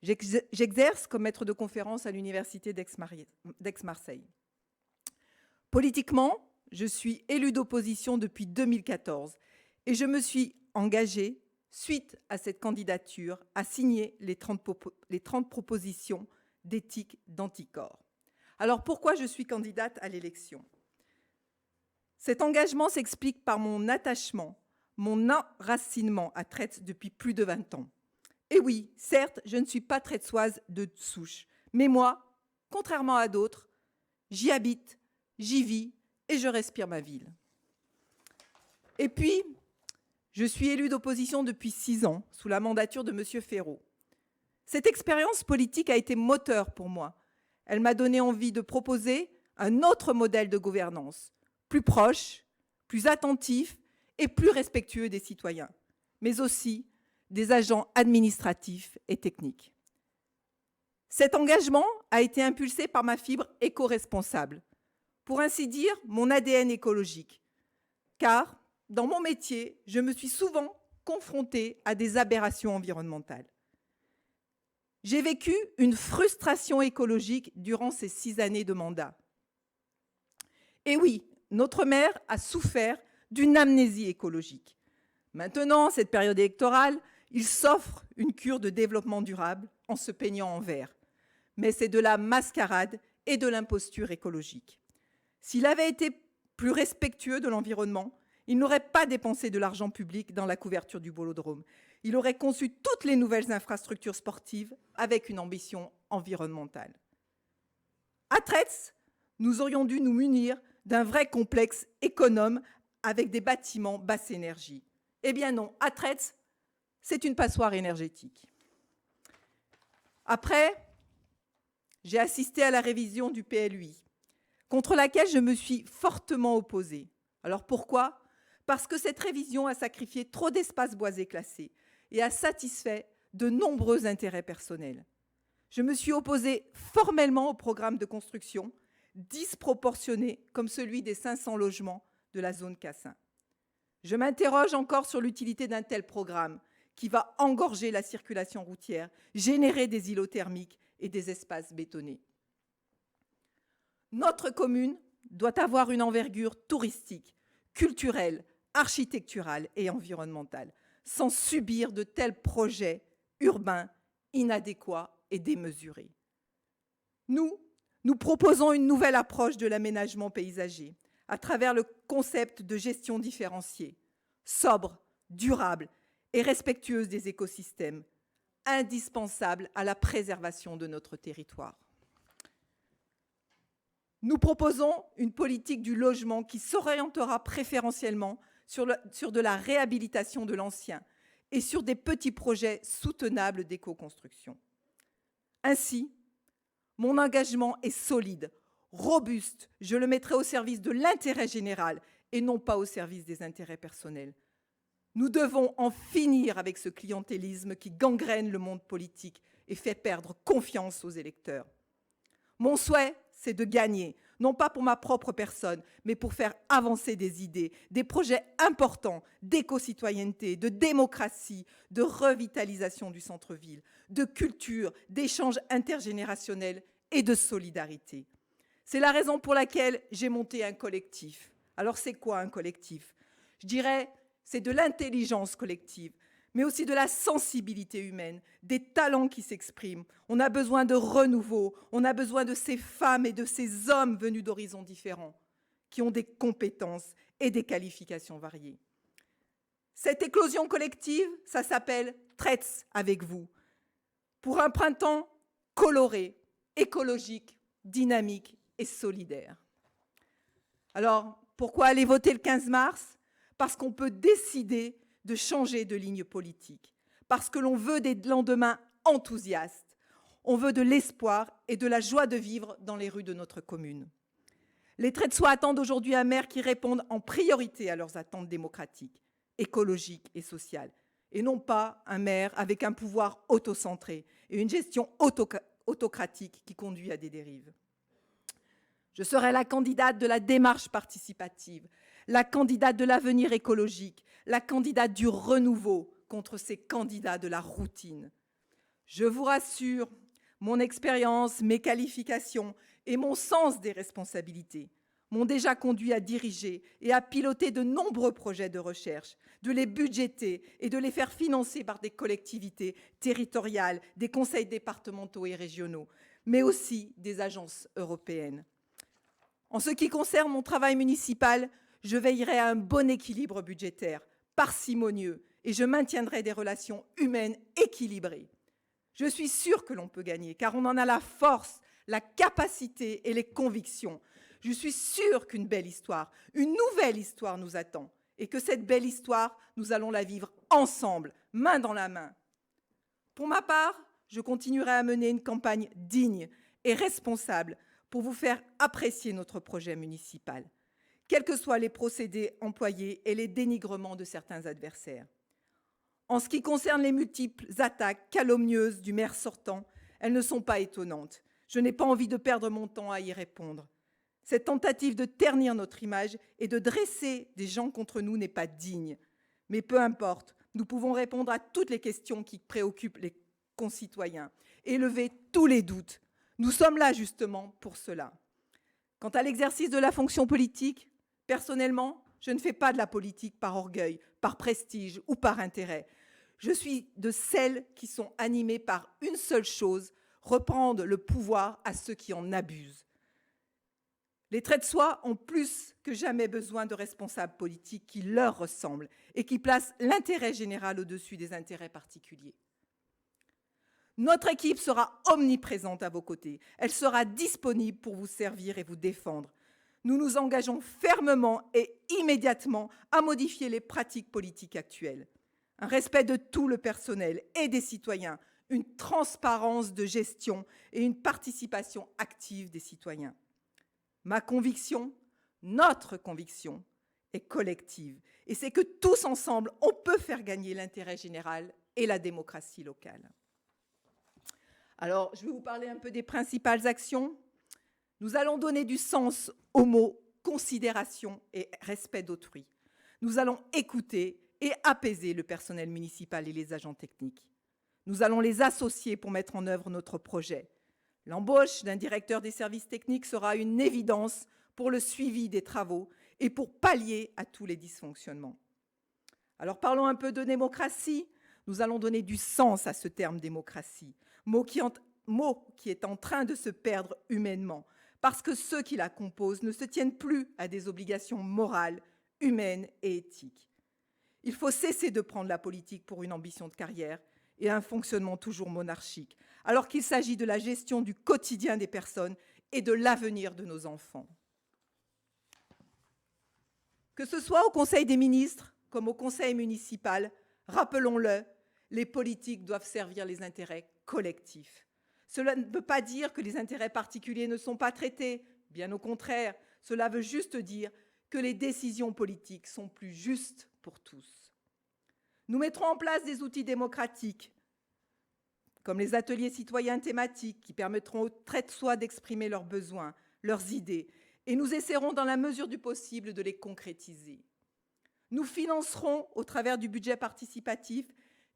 j'exerce comme maître de conférence à l'université d'Aix-Marseille. Politiquement, je suis élue d'opposition depuis 2014 et je me suis engagée, suite à cette candidature, à signer les 30 propositions d'éthique d'Anticor. Alors pourquoi je suis candidate à l'élection? Cet engagement s'explique par mon attachement, mon enracinement à Tretz depuis plus de 20 ans. Et oui, certes, je ne suis pas tretzoise de souche, mais moi, contrairement à d'autres, j'y habite, j'y vis et je respire ma ville. Et puis, je suis élue d'opposition depuis 6 ans, sous la mandature de M. Ferraud. Cette expérience politique a été moteur pour moi. Elle m'a donné envie de proposer un autre modèle de gouvernance, plus proche, plus attentif et plus respectueux des citoyens, mais aussi des agents administratifs et techniques. Cet engagement a été impulsé par ma fibre éco-responsable, pour ainsi dire mon ADN écologique, car dans mon métier, je me suis souvent confrontée à des aberrations environnementales. J'ai vécu une frustration écologique durant ces 6 années de mandat. Et oui, notre maire a souffert d'une amnésie écologique. Maintenant, cette période électorale, il s'offre une cure de développement durable en se peignant en vert. Mais c'est de la mascarade et de l'imposture écologique. S'il avait été plus respectueux de l'environnement, il n'aurait pas dépensé de l'argent public dans la couverture du Bolodrome. Il aurait conçu toutes les nouvelles infrastructures sportives avec une ambition environnementale. À Tretz, nous aurions dû nous munir d'un vrai complexe économe avec des bâtiments basse énergie. Eh bien non, à Tretz, c'est une passoire énergétique. Après, j'ai assisté à la révision du PLUI, contre laquelle je me suis fortement opposée. Alors pourquoi ? Parce que cette révision a sacrifié trop d'espaces boisés classés et a satisfait de nombreux intérêts personnels. Je me suis opposée formellement au programme de construction disproportionné comme celui des 500 logements de la zone Cassin. Je m'interroge encore sur l'utilité d'un tel programme qui va engorger la circulation routière, générer des îlots thermiques et des espaces bétonnés. Notre commune doit avoir une envergure touristique, culturelle, architecturale et environnementale, sans subir de tels projets urbains inadéquats et démesurés. Nous proposons une nouvelle approche de l'aménagement paysager à travers le concept de gestion différenciée, sobre, durable et respectueuse des écosystèmes, indispensable à la préservation de notre territoire. Nous proposons une politique du logement qui s'orientera préférentiellement sur de la réhabilitation de l'ancien et sur des petits projets soutenables d'éco-construction. Ainsi, mon engagement est solide, robuste. Je le mettrai au service de l'intérêt général et non pas au service des intérêts personnels. Nous devons en finir avec ce clientélisme qui gangrène le monde politique et fait perdre confiance aux électeurs. Mon souhait, c'est de gagner, non pas pour ma propre personne, mais pour faire avancer des idées, des projets importants d'éco-citoyenneté, de démocratie, de revitalisation du centre-ville, de culture, d'échanges intergénérationnels et de solidarité. C'est la raison pour laquelle j'ai monté un collectif. Alors c'est quoi un collectif ? Je dirais, c'est de l'intelligence collective, mais aussi de la sensibilité humaine, des talents qui s'expriment. On a besoin de renouveau, on a besoin de ces femmes et de ces hommes venus d'horizons différents, qui ont des compétences et des qualifications variées. Cette éclosion collective, ça s'appelle Tretz avec vous, pour un printemps coloré, écologique, dynamique et solidaire. Alors, pourquoi aller voter le 15 mars ? Parce qu'on peut décider de changer de ligne politique, parce que l'on veut des lendemains enthousiastes, on veut de l'espoir et de la joie de vivre dans les rues de notre commune. Les Tretzois attendent aujourd'hui un maire qui réponde en priorité à leurs attentes démocratiques, écologiques et sociales, et non pas un maire avec un pouvoir autocentré et une gestion autocratique qui conduit à des dérives. Je serai la candidate de la démarche participative, la candidate de l'avenir écologique, la candidate du renouveau contre ces candidats de la routine. Je vous rassure, mon expérience, mes qualifications et mon sens des responsabilités m'ont déjà conduit à diriger et à piloter de nombreux projets de recherche, de les budgéter et de les faire financer par des collectivités territoriales, des conseils départementaux et régionaux, mais aussi des agences européennes. En ce qui concerne mon travail municipal, je veillerai à un bon équilibre budgétaire, parcimonieux, et je maintiendrai des relations humaines équilibrées. Je suis sûre que l'on peut gagner, car on en a la force, la capacité et les convictions. Je suis sûre qu'une belle histoire, une nouvelle histoire nous attend, et que cette belle histoire, nous allons la vivre ensemble, main dans la main. Pour ma part, je continuerai à mener une campagne digne et responsable pour vous faire apprécier notre projet municipal, quels que soient les procédés employés et les dénigrements de certains adversaires. En ce qui concerne les multiples attaques calomnieuses du maire sortant, elles ne sont pas étonnantes. Je n'ai pas envie de perdre mon temps à y répondre. Cette tentative de ternir notre image et de dresser des gens contre nous n'est pas digne. Mais peu importe, nous pouvons répondre à toutes les questions qui préoccupent les concitoyens et lever tous les doutes. Nous sommes là justement pour cela. Quant à l'exercice de la fonction politique, personnellement, je ne fais pas de la politique par orgueil, par prestige ou par intérêt. Je suis de celles qui sont animées par une seule chose, reprendre le pouvoir à ceux qui en abusent. Les traits de soi ont plus que jamais besoin de responsables politiques qui leur ressemblent et qui placent l'intérêt général au-dessus des intérêts particuliers. Notre équipe sera omniprésente à vos côtés. Elle sera disponible pour vous servir et vous défendre. Nous nous engageons fermement et immédiatement à modifier les pratiques politiques actuelles. Un respect de tout le personnel et des citoyens, une transparence de gestion et une participation active des citoyens. Ma conviction, notre conviction, est collective. Et c'est que tous ensemble, on peut faire gagner l'intérêt général et la démocratie locale. Alors, je vais vous parler un peu des principales actions. Nous allons donner du sens aux mots considération et respect d'autrui. Nous allons écouter et apaiser le personnel municipal et les agents techniques. Nous allons les associer pour mettre en œuvre notre projet. L'embauche d'un directeur des services techniques sera une évidence pour le suivi des travaux et pour pallier à tous les dysfonctionnements. Alors parlons un peu de démocratie. Nous allons donner du sens à ce terme démocratie, mot qui est en train de se perdre humainement, parce que ceux qui la composent ne se tiennent plus à des obligations morales, humaines et éthiques. Il faut cesser de prendre la politique pour une ambition de carrière et un fonctionnement toujours monarchique, alors qu'il s'agit de la gestion du quotidien des personnes et de l'avenir de nos enfants. Que ce soit au Conseil des ministres comme au Conseil municipal, rappelons-le, les politiques doivent servir les intérêts collectifs. Cela ne veut pas dire que les intérêts particuliers ne sont pas traités, bien au contraire, cela veut juste dire que les décisions politiques sont plus justes pour tous. Nous mettrons en place des outils démocratiques, comme les ateliers citoyens thématiques qui permettront aux traits de soi d'exprimer leurs besoins, leurs idées, et nous essaierons dans la mesure du possible de les concrétiser. Nous financerons, au travers du budget participatif,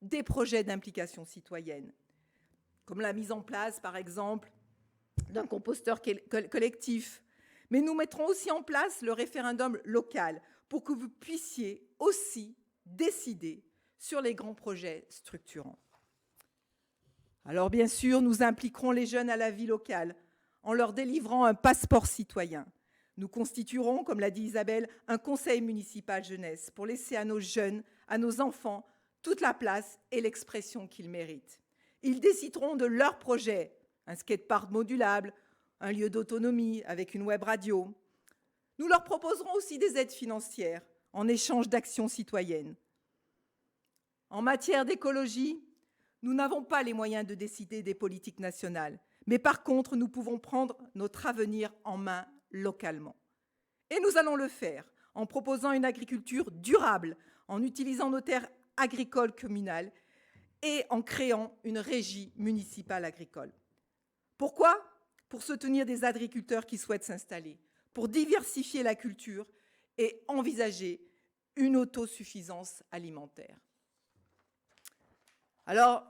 des projets d'implication citoyenne, comme la mise en place, par exemple, d'un composteur collectif. Mais nous mettrons aussi en place le référendum local pour que vous puissiez aussi décider sur les grands projets structurants. Alors bien sûr, nous impliquerons les jeunes à la vie locale en leur délivrant un passeport citoyen. Nous constituerons, comme l'a dit Isabelle, un conseil municipal jeunesse pour laisser à nos jeunes, à nos enfants, toute la place et l'expression qu'ils méritent. Ils décideront de leur projet, un skatepark modulable, un lieu d'autonomie avec une web radio. Nous leur proposerons aussi des aides financières en échange d'actions citoyennes. En matière d'écologie, nous n'avons pas les moyens de décider des politiques nationales, mais par contre, nous pouvons prendre notre avenir en main localement. Et nous allons le faire en proposant une agriculture durable, en utilisant nos terres agricoles communales et en créant une régie municipale agricole. Pourquoi ? Pour soutenir des agriculteurs qui souhaitent s'installer, pour diversifier la culture et envisager une autosuffisance alimentaire. Alors,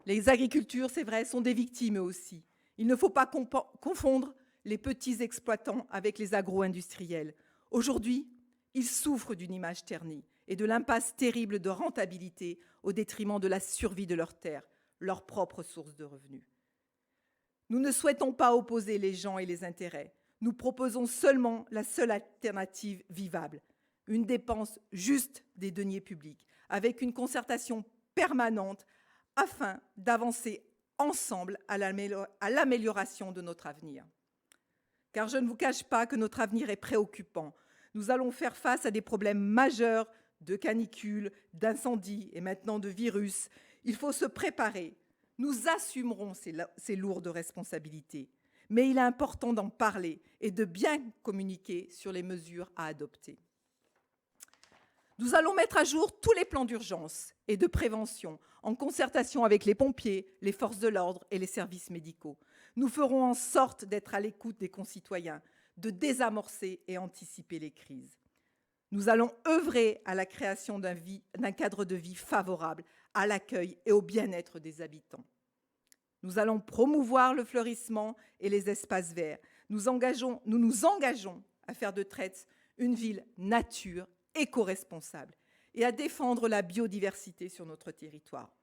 les agricultures, c'est vrai, sont des victimes eux aussi. Il ne faut pas confondre les petits exploitants avec les agro-industriels. Aujourd'hui, ils souffrent d'une image ternie et de l'impasse terrible de rentabilité au détriment de la survie de leurs terres, leur propre source de revenus. Nous ne souhaitons pas opposer les gens et les intérêts. Nous proposons seulement la seule alternative vivable, une dépense juste des deniers publics, avec une concertation permanente afin d'avancer ensemble à l'amélioration de notre avenir. Car je ne vous cache pas que notre avenir est préoccupant. Nous allons faire face à des problèmes majeurs de canicule, d'incendie et maintenant de virus. Il faut se préparer. Nous assumerons ces lourdes responsabilités. Mais il est important d'en parler et de bien communiquer sur les mesures à adopter. Nous allons mettre à jour tous les plans d'urgence et de prévention en concertation avec les pompiers, les forces de l'ordre et les services médicaux. Nous ferons en sorte d'être à l'écoute des concitoyens, de désamorcer et anticiper les crises. Nous allons œuvrer à la création d'un cadre de vie favorable à l'accueil et au bien-être des habitants. Nous allons promouvoir le fleurissement et les espaces verts. Nous nous engageons à faire de Traits une ville nature, éco-responsable et à défendre la biodiversité sur notre territoire.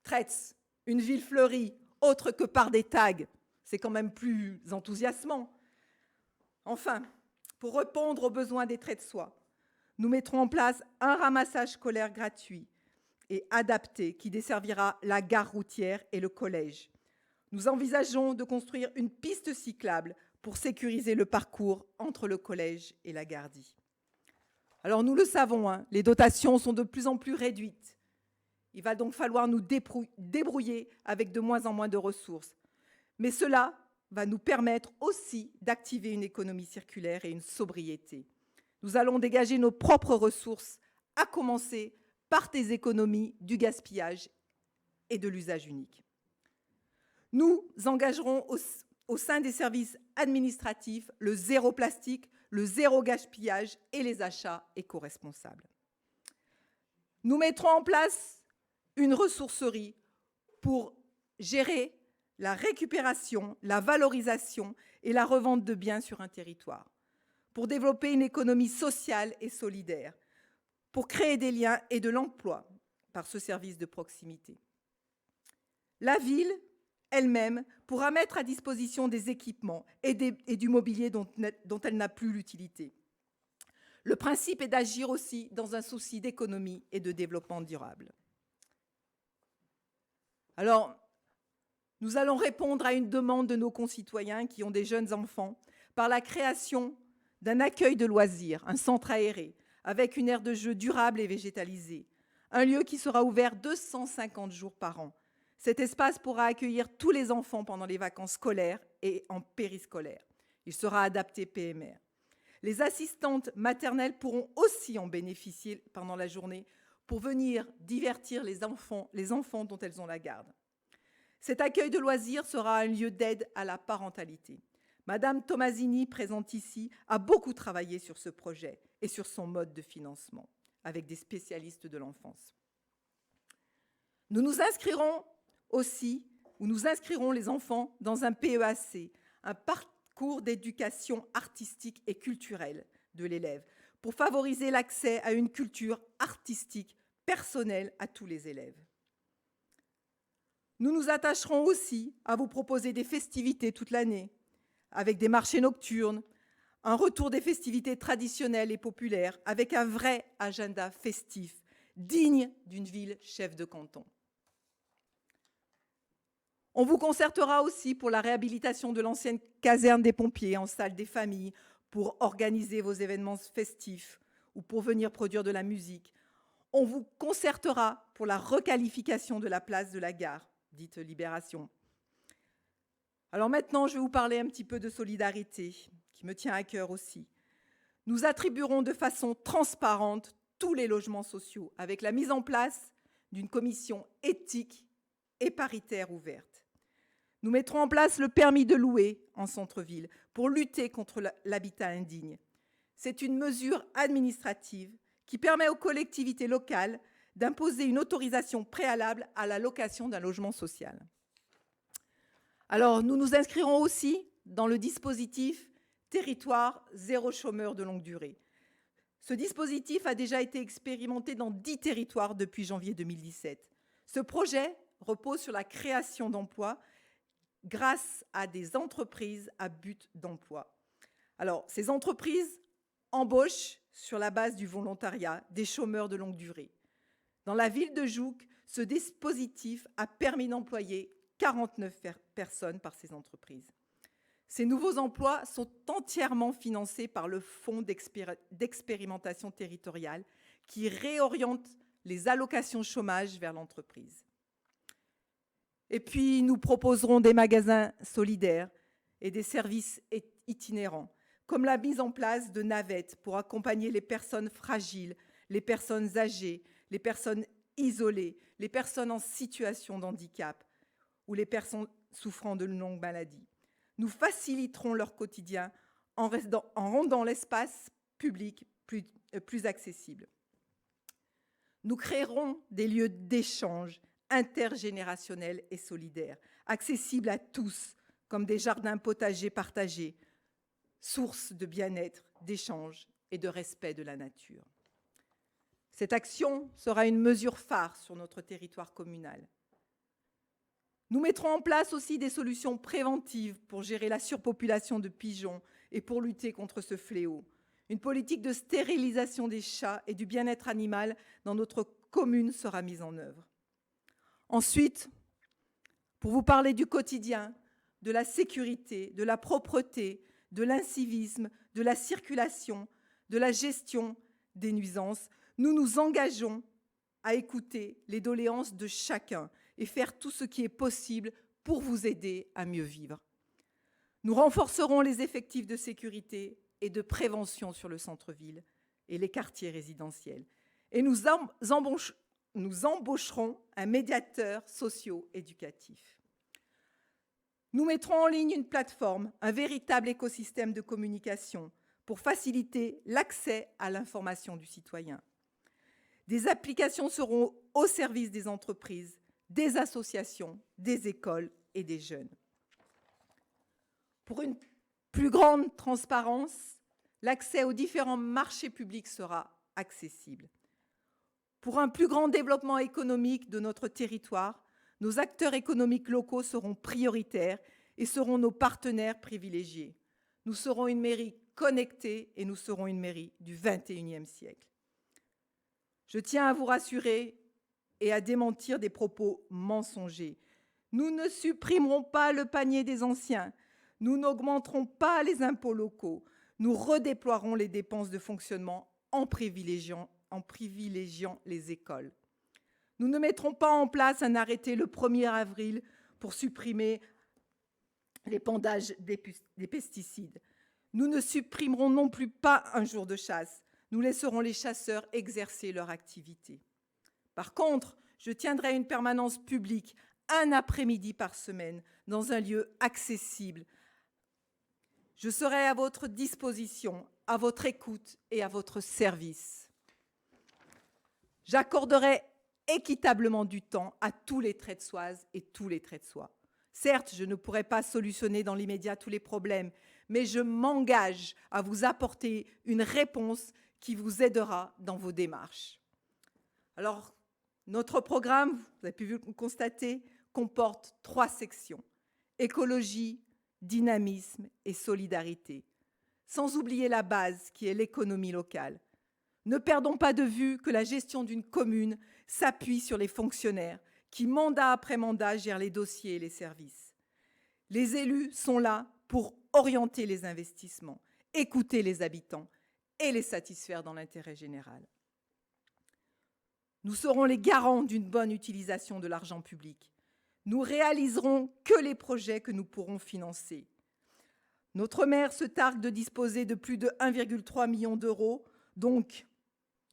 Traits, une ville fleurie, autre que par des tags, c'est quand même plus enthousiasmant. Enfin, pour répondre aux besoins des Traitsois, nous mettrons en place un ramassage scolaire gratuit et adapté qui desservira la gare routière et le collège. Nous envisageons de construire une piste cyclable pour sécuriser le parcours entre le collège et la Gardie. Alors nous le savons, les dotations sont de plus en plus réduites. Il va donc falloir nous débrouiller avec de moins en moins de ressources. Mais cela va nous permettre aussi d'activer une économie circulaire et une sobriété. Nous allons dégager nos propres ressources, à commencer par des économies du gaspillage et de l'usage unique. Nous engagerons au sein des services administratifs le zéro plastique, le zéro gaspillage et les achats éco-responsables. Nous mettrons en place une ressourcerie pour gérer la récupération, la valorisation et la revente de biens sur un territoire, pour développer une économie sociale et solidaire, pour créer des liens et de l'emploi par ce service de proximité. La ville elle-même pourra mettre à disposition des équipements et du mobilier dont elle n'a plus l'utilité. Le principe est d'agir aussi dans un souci d'économie et de développement durable. Alors, nous allons répondre à une demande de nos concitoyens qui ont des jeunes enfants par la création d'un accueil de loisirs, un centre aéré, avec une aire de jeu durable et végétalisée, un lieu qui sera ouvert 250 jours par an. Cet espace pourra accueillir tous les enfants pendant les vacances scolaires et en périscolaire. Il sera adapté PMR. Les assistantes maternelles pourront aussi en bénéficier pendant la journée pour venir divertir les enfants dont elles ont la garde. Cet accueil de loisirs sera un lieu d'aide à la parentalité. Madame Tomasini, présente ici, a beaucoup travaillé sur ce projet et sur son mode de financement avec des spécialistes de l'enfance. Nous inscrirons les enfants dans un PEAC, un parcours d'éducation artistique et culturelle de l'élève, pour favoriser l'accès à une culture artistique personnelle à tous les élèves. Nous nous attacherons aussi à vous proposer des festivités toute l'année, avec des marchés nocturnes, un retour des festivités traditionnelles et populaires, avec un vrai agenda festif, digne d'une ville chef de canton. On vous concertera aussi pour la réhabilitation de l'ancienne caserne des pompiers en salle des familles, pour organiser vos événements festifs ou pour venir produire de la musique. On vous concertera pour la requalification de la place de la gare, dite Libération. Alors maintenant, je vais vous parler un petit peu de solidarité, qui me tient à cœur aussi. Nous attribuerons de façon transparente tous les logements sociaux, avec la mise en place d'une commission éthique et paritaire ouverte. Nous mettrons en place le permis de louer en centre-ville pour lutter contre l'habitat indigne. C'est une mesure administrative qui permet aux collectivités locales d'imposer une autorisation préalable à la location d'un logement social. Alors, nous nous inscrirons aussi dans le dispositif Territoire zéro chômeur de longue durée. Ce dispositif a déjà été expérimenté dans 10 territoires depuis janvier 2017. Ce projet repose sur la création d'emplois grâce à des entreprises à but d'emploi. Alors, ces entreprises embauchent sur la base du volontariat des chômeurs de longue durée. Dans la ville de Jouques, ce dispositif a permis d'employer 49 personnes par ces entreprises. Ces nouveaux emplois sont entièrement financés par le Fonds d'expérimentation territoriale qui réoriente les allocations chômage vers l'entreprise. Et puis, nous proposerons des magasins solidaires et des services itinérants, comme la mise en place de navettes pour accompagner les personnes fragiles, les personnes âgées, les personnes isolées, les personnes en situation de handicap ou les personnes souffrant de longues maladies. Nous faciliterons leur quotidien en rendant l'espace public plus accessible. Nous créerons des lieux d'échange intergénérationnels et solidaires, accessibles à tous, comme des jardins potagers partagés, source de bien-être, d'échange et de respect de la nature. Cette action sera une mesure phare sur notre territoire communal. Nous mettrons en place aussi des solutions préventives pour gérer la surpopulation de pigeons et pour lutter contre ce fléau. Une politique de stérilisation des chats et du bien-être animal dans notre commune sera mise en œuvre. Ensuite, pour vous parler du quotidien, de la sécurité, de la propreté, de l'incivisme, de la circulation, de la gestion des nuisances, nous nous engageons à écouter les doléances de chacun et faire tout ce qui est possible pour vous aider à mieux vivre. Nous renforcerons les effectifs de sécurité et de prévention sur le centre-ville et les quartiers résidentiels. Et nous embaucherons un médiateur socio-éducatif. Nous mettrons en ligne une plateforme, un véritable écosystème de communication pour faciliter l'accès à l'information du citoyen. Des applications seront au service des entreprises, des associations, des écoles et des jeunes. Pour une plus grande transparence, l'accès aux différents marchés publics sera accessible. Pour un plus grand développement économique de notre territoire, nos acteurs économiques locaux seront prioritaires et seront nos partenaires privilégiés. Nous serons une mairie connectée et nous serons une mairie du XXIe siècle. Je tiens à vous rassurer et à démentir des propos mensongers. Nous ne supprimerons pas le panier des anciens. Nous n'augmenterons pas les impôts locaux. Nous redéploierons les dépenses de fonctionnement en privilégiant les écoles. Nous ne mettrons pas en place un arrêté le 1er avril pour supprimer l'épandage des pesticides. Nous ne supprimerons non plus pas un jour de chasse. Nous laisserons les chasseurs exercer leur activité. Par contre, je tiendrai une permanence publique un après-midi par semaine dans un lieu accessible. Je serai à votre disposition, à votre écoute et à votre service. J'accorderai équitablement du temps à tous les Tretsoises et tous les Tretsois. Certes, je ne pourrai pas solutionner dans l'immédiat tous les problèmes, mais je m'engage à vous apporter une réponse qui vous aidera dans vos démarches. Alors, notre programme, vous avez pu le constater, comporte 3 sections: écologie, dynamisme et solidarité, sans oublier la base qui est l'économie locale. Ne perdons pas de vue que la gestion d'une commune s'appuie sur les fonctionnaires qui, mandat après mandat, gèrent les dossiers et les services. Les élus sont là pour orienter les investissements, écouter les habitants et les satisfaire dans l'intérêt général. Nous serons les garants d'une bonne utilisation de l'argent public. Nous réaliserons que les projets que nous pourrons financer. Notre maire se targue de disposer de plus de 1,3 million d'euros, donc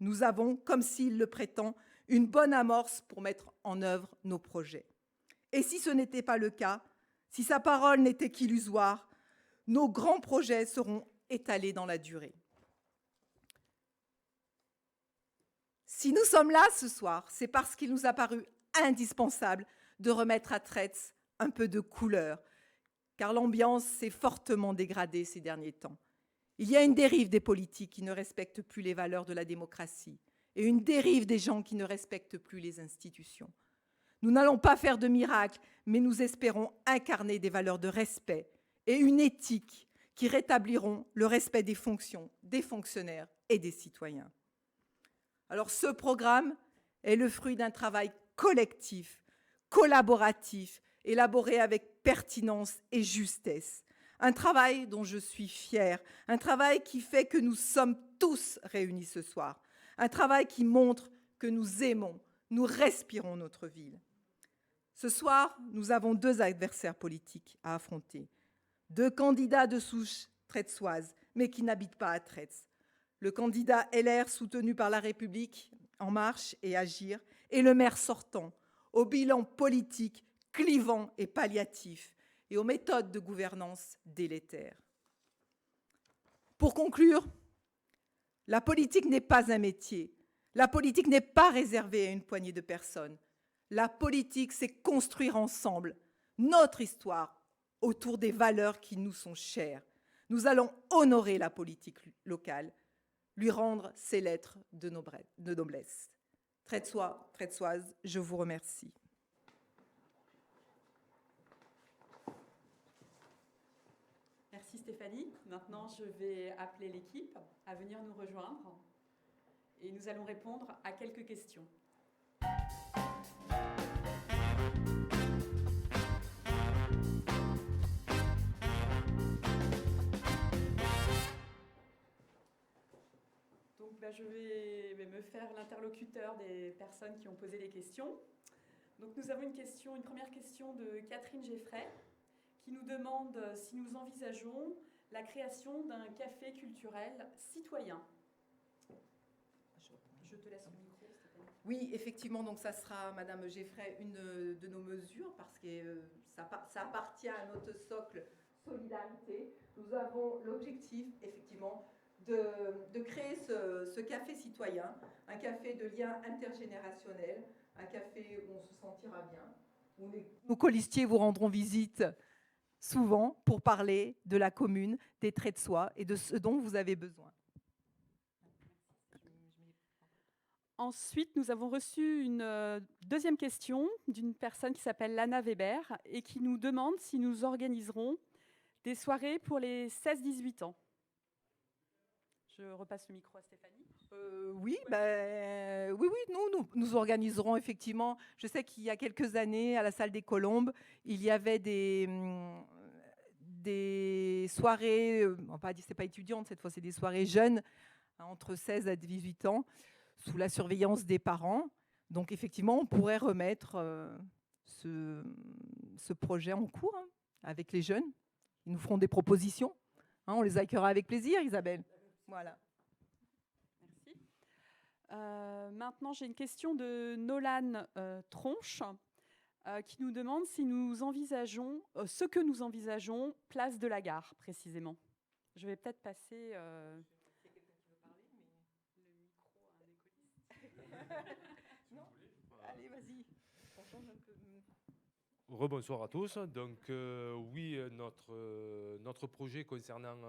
nous avons, comme s'il le prétend, une bonne amorce pour mettre en œuvre nos projets. Et si ce n'était pas le cas, si sa parole n'était qu'illusoire, nos grands projets seront étalés dans la durée. Si nous sommes là ce soir, c'est parce qu'il nous a paru indispensable de remettre à Tretz un peu de couleur, car l'ambiance s'est fortement dégradée ces derniers temps. Il y a une dérive des politiques qui ne respectent plus les valeurs de la démocratie et une dérive des gens qui ne respectent plus les institutions. Nous n'allons pas faire de miracle, mais nous espérons incarner des valeurs de respect et une éthique qui rétabliront le respect des fonctions, des fonctionnaires et des citoyens. Alors ce programme est le fruit d'un travail collectif, collaboratif, élaboré avec pertinence et justesse. Un travail dont je suis fière, un travail qui fait que nous sommes tous réunis ce soir, un travail qui montre que nous aimons, nous respirons notre ville. Ce soir, nous avons 2 adversaires politiques à affronter, 2 candidats de souche tretsoise, mais qui n'habitent pas à Tretz. Le candidat LR soutenu par La République En Marche et Agir, et le maire sortant, au bilan politique clivant et palliatif, et aux méthodes de gouvernance délétères. Pour conclure, la politique n'est pas un métier. La politique n'est pas réservée à une poignée de personnes. La politique, c'est construire ensemble notre histoire autour des valeurs qui nous sont chères. Nous allons honorer la politique locale, lui rendre ses lettres de noblesse. Tretsois, Tretsoises, je vous remercie. Merci Stéphanie. Maintenant, je vais appeler l'équipe à venir nous rejoindre et nous allons répondre à quelques questions. Donc, je vais me faire l'interlocuteur des personnes qui ont posé les questions. Donc, nous avons une première question de Catherine Geffray, qui nous demande si nous envisageons la création d'un café culturel citoyen. Je te laisse le micro, Stéphanie. Oui, effectivement, donc ça sera, Madame Geffray, une de nos mesures, parce que ça appartient à notre socle solidarité. Nous avons l'objectif, effectivement, de créer ce café citoyen, un café de lien intergénérationnel, un café où on se sentira bien, où nos colistiers vous rendront visite souvent pour parler de la commune, des traits de soie et de ce dont vous avez besoin. Ensuite, nous avons reçu une deuxième question d'une personne qui s'appelle Lana Weber et qui nous demande si nous organiserons des soirées pour les 16-18 ans. Je repasse le micro à Stéphanie. Oui, nous organiserons effectivement. Je sais qu'il y a quelques années, à la salle des Colombes, il y avait des soirées, c'est pas étudiantes cette fois, c'est des soirées jeunes, entre 16 à 18 ans, sous la surveillance des parents. Donc effectivement, on pourrait remettre ce projet en cours avec les jeunes. Ils nous feront des propositions. On les accueillera avec plaisir, Isabelle. Voilà. Merci. Maintenant, j'ai une question de Nolan Tronche qui nous demande si nous envisageons, ce que nous envisageons, place de la Gare, précisément. Je vais peut-être passer... C'est quelqu'un qui veut parler, mais le micro à un écoliste. Non ? Allez, vas-y. On change un peu. Rebonsoir à tous. Donc oui, notre projet concernant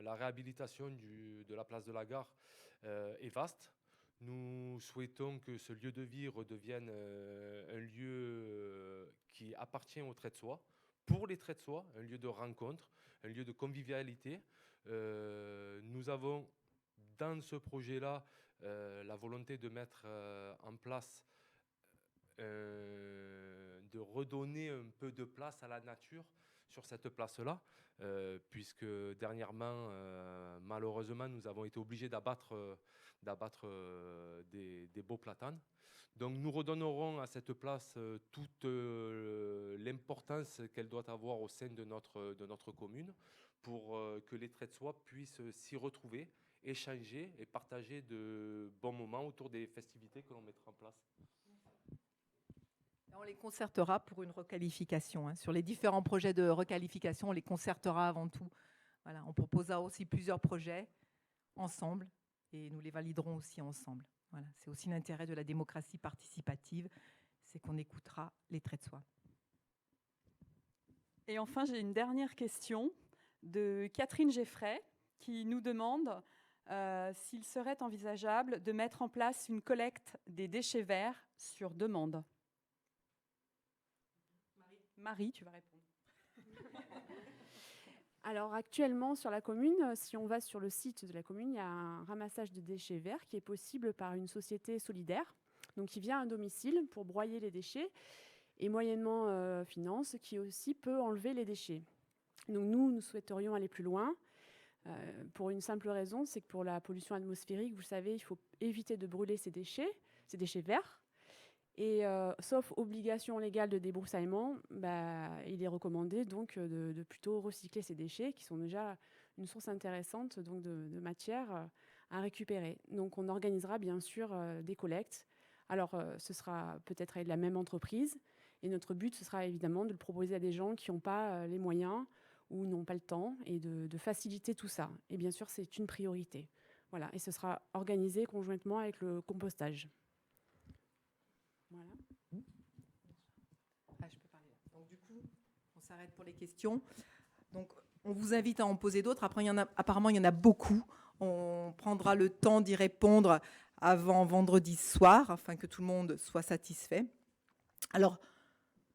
la réhabilitation de la place de la Gare est vaste. Nous souhaitons que ce lieu de vie redevienne un lieu qui appartient aux Tretsois, pour les Tretsois, un lieu de rencontre, un lieu de convivialité. Nous avons dans ce projet-là la volonté de mettre en place de redonner un peu de place à la nature sur cette place-là, puisque dernièrement, malheureusement, nous avons été obligés d'abattre des beaux platanes. Donc nous redonnerons à cette place toute l'importance qu'elle doit avoir au sein de notre commune pour que les Tretsois puissent s'y retrouver, échanger et partager de bons moments autour des festivités que l'on mettra en place. On les concertera pour une requalification. Sur les différents projets de requalification, on les concertera avant tout. Voilà, on proposera aussi plusieurs projets ensemble et nous les validerons aussi ensemble. Voilà, c'est aussi l'intérêt de la démocratie participative, c'est qu'on écoutera les Tretsois. Et enfin, j'ai une dernière question de Catherine Geffray qui nous demande s'il serait envisageable de mettre en place une collecte des déchets verts sur demande. Marie, tu vas répondre. Alors actuellement sur la commune, si on va sur le site de la commune, il y a un ramassage de déchets verts qui est possible par une société solidaire, donc qui vient à un domicile pour broyer les déchets et moyennement finance, qui aussi peut enlever les déchets. Donc nous souhaiterions aller plus loin pour une simple raison, c'est que pour la pollution atmosphérique, vous savez, il faut éviter de brûler ces déchets verts. Et sauf obligation légale de débroussaillement, il est recommandé donc de plutôt recycler ces déchets qui sont déjà une source intéressante donc de matière à récupérer. Donc on organisera bien sûr des collectes. Alors ce sera peut-être avec la même entreprise et notre but ce sera évidemment de le proposer à des gens qui n'ont pas les moyens ou n'ont pas le temps, et de faciliter tout ça. Et bien sûr, c'est une priorité. Voilà, et ce sera organisé conjointement avec le compostage. Voilà. Je peux parler là. Donc du coup, on s'arrête pour les questions. Donc on vous invite à en poser d'autres. Après, apparemment, il y en a beaucoup. On prendra le temps d'y répondre avant vendredi soir, afin que tout le monde soit satisfait. Alors,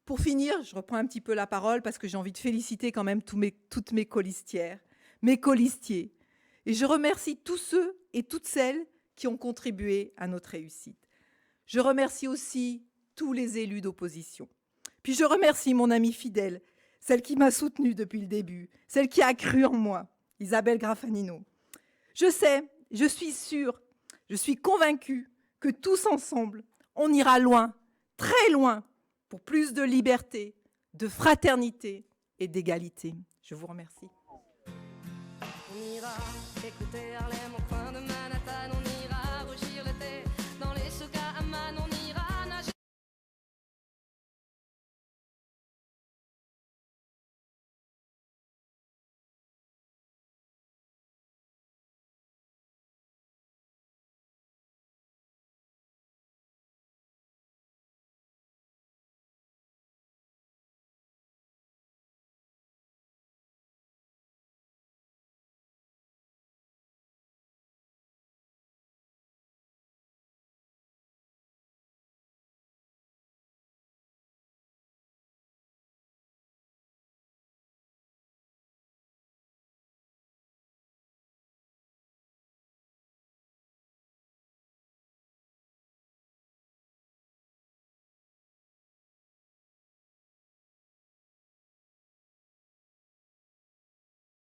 pour finir, je reprends un petit peu la parole parce que j'ai envie de féliciter quand même toutes mes colistières, mes colistiers. Et je remercie tous ceux et toutes celles qui ont contribué à notre réussite. Je remercie aussi tous les élus d'opposition. Puis je remercie mon amie fidèle, celle qui m'a soutenue depuis le début, celle qui a cru en moi, Isabelle Graffanino. Je sais, je suis sûre, je suis convaincue que tous ensemble, on ira loin, très loin, pour plus de liberté, de fraternité et d'égalité. Je vous remercie. On ira écouter Harlem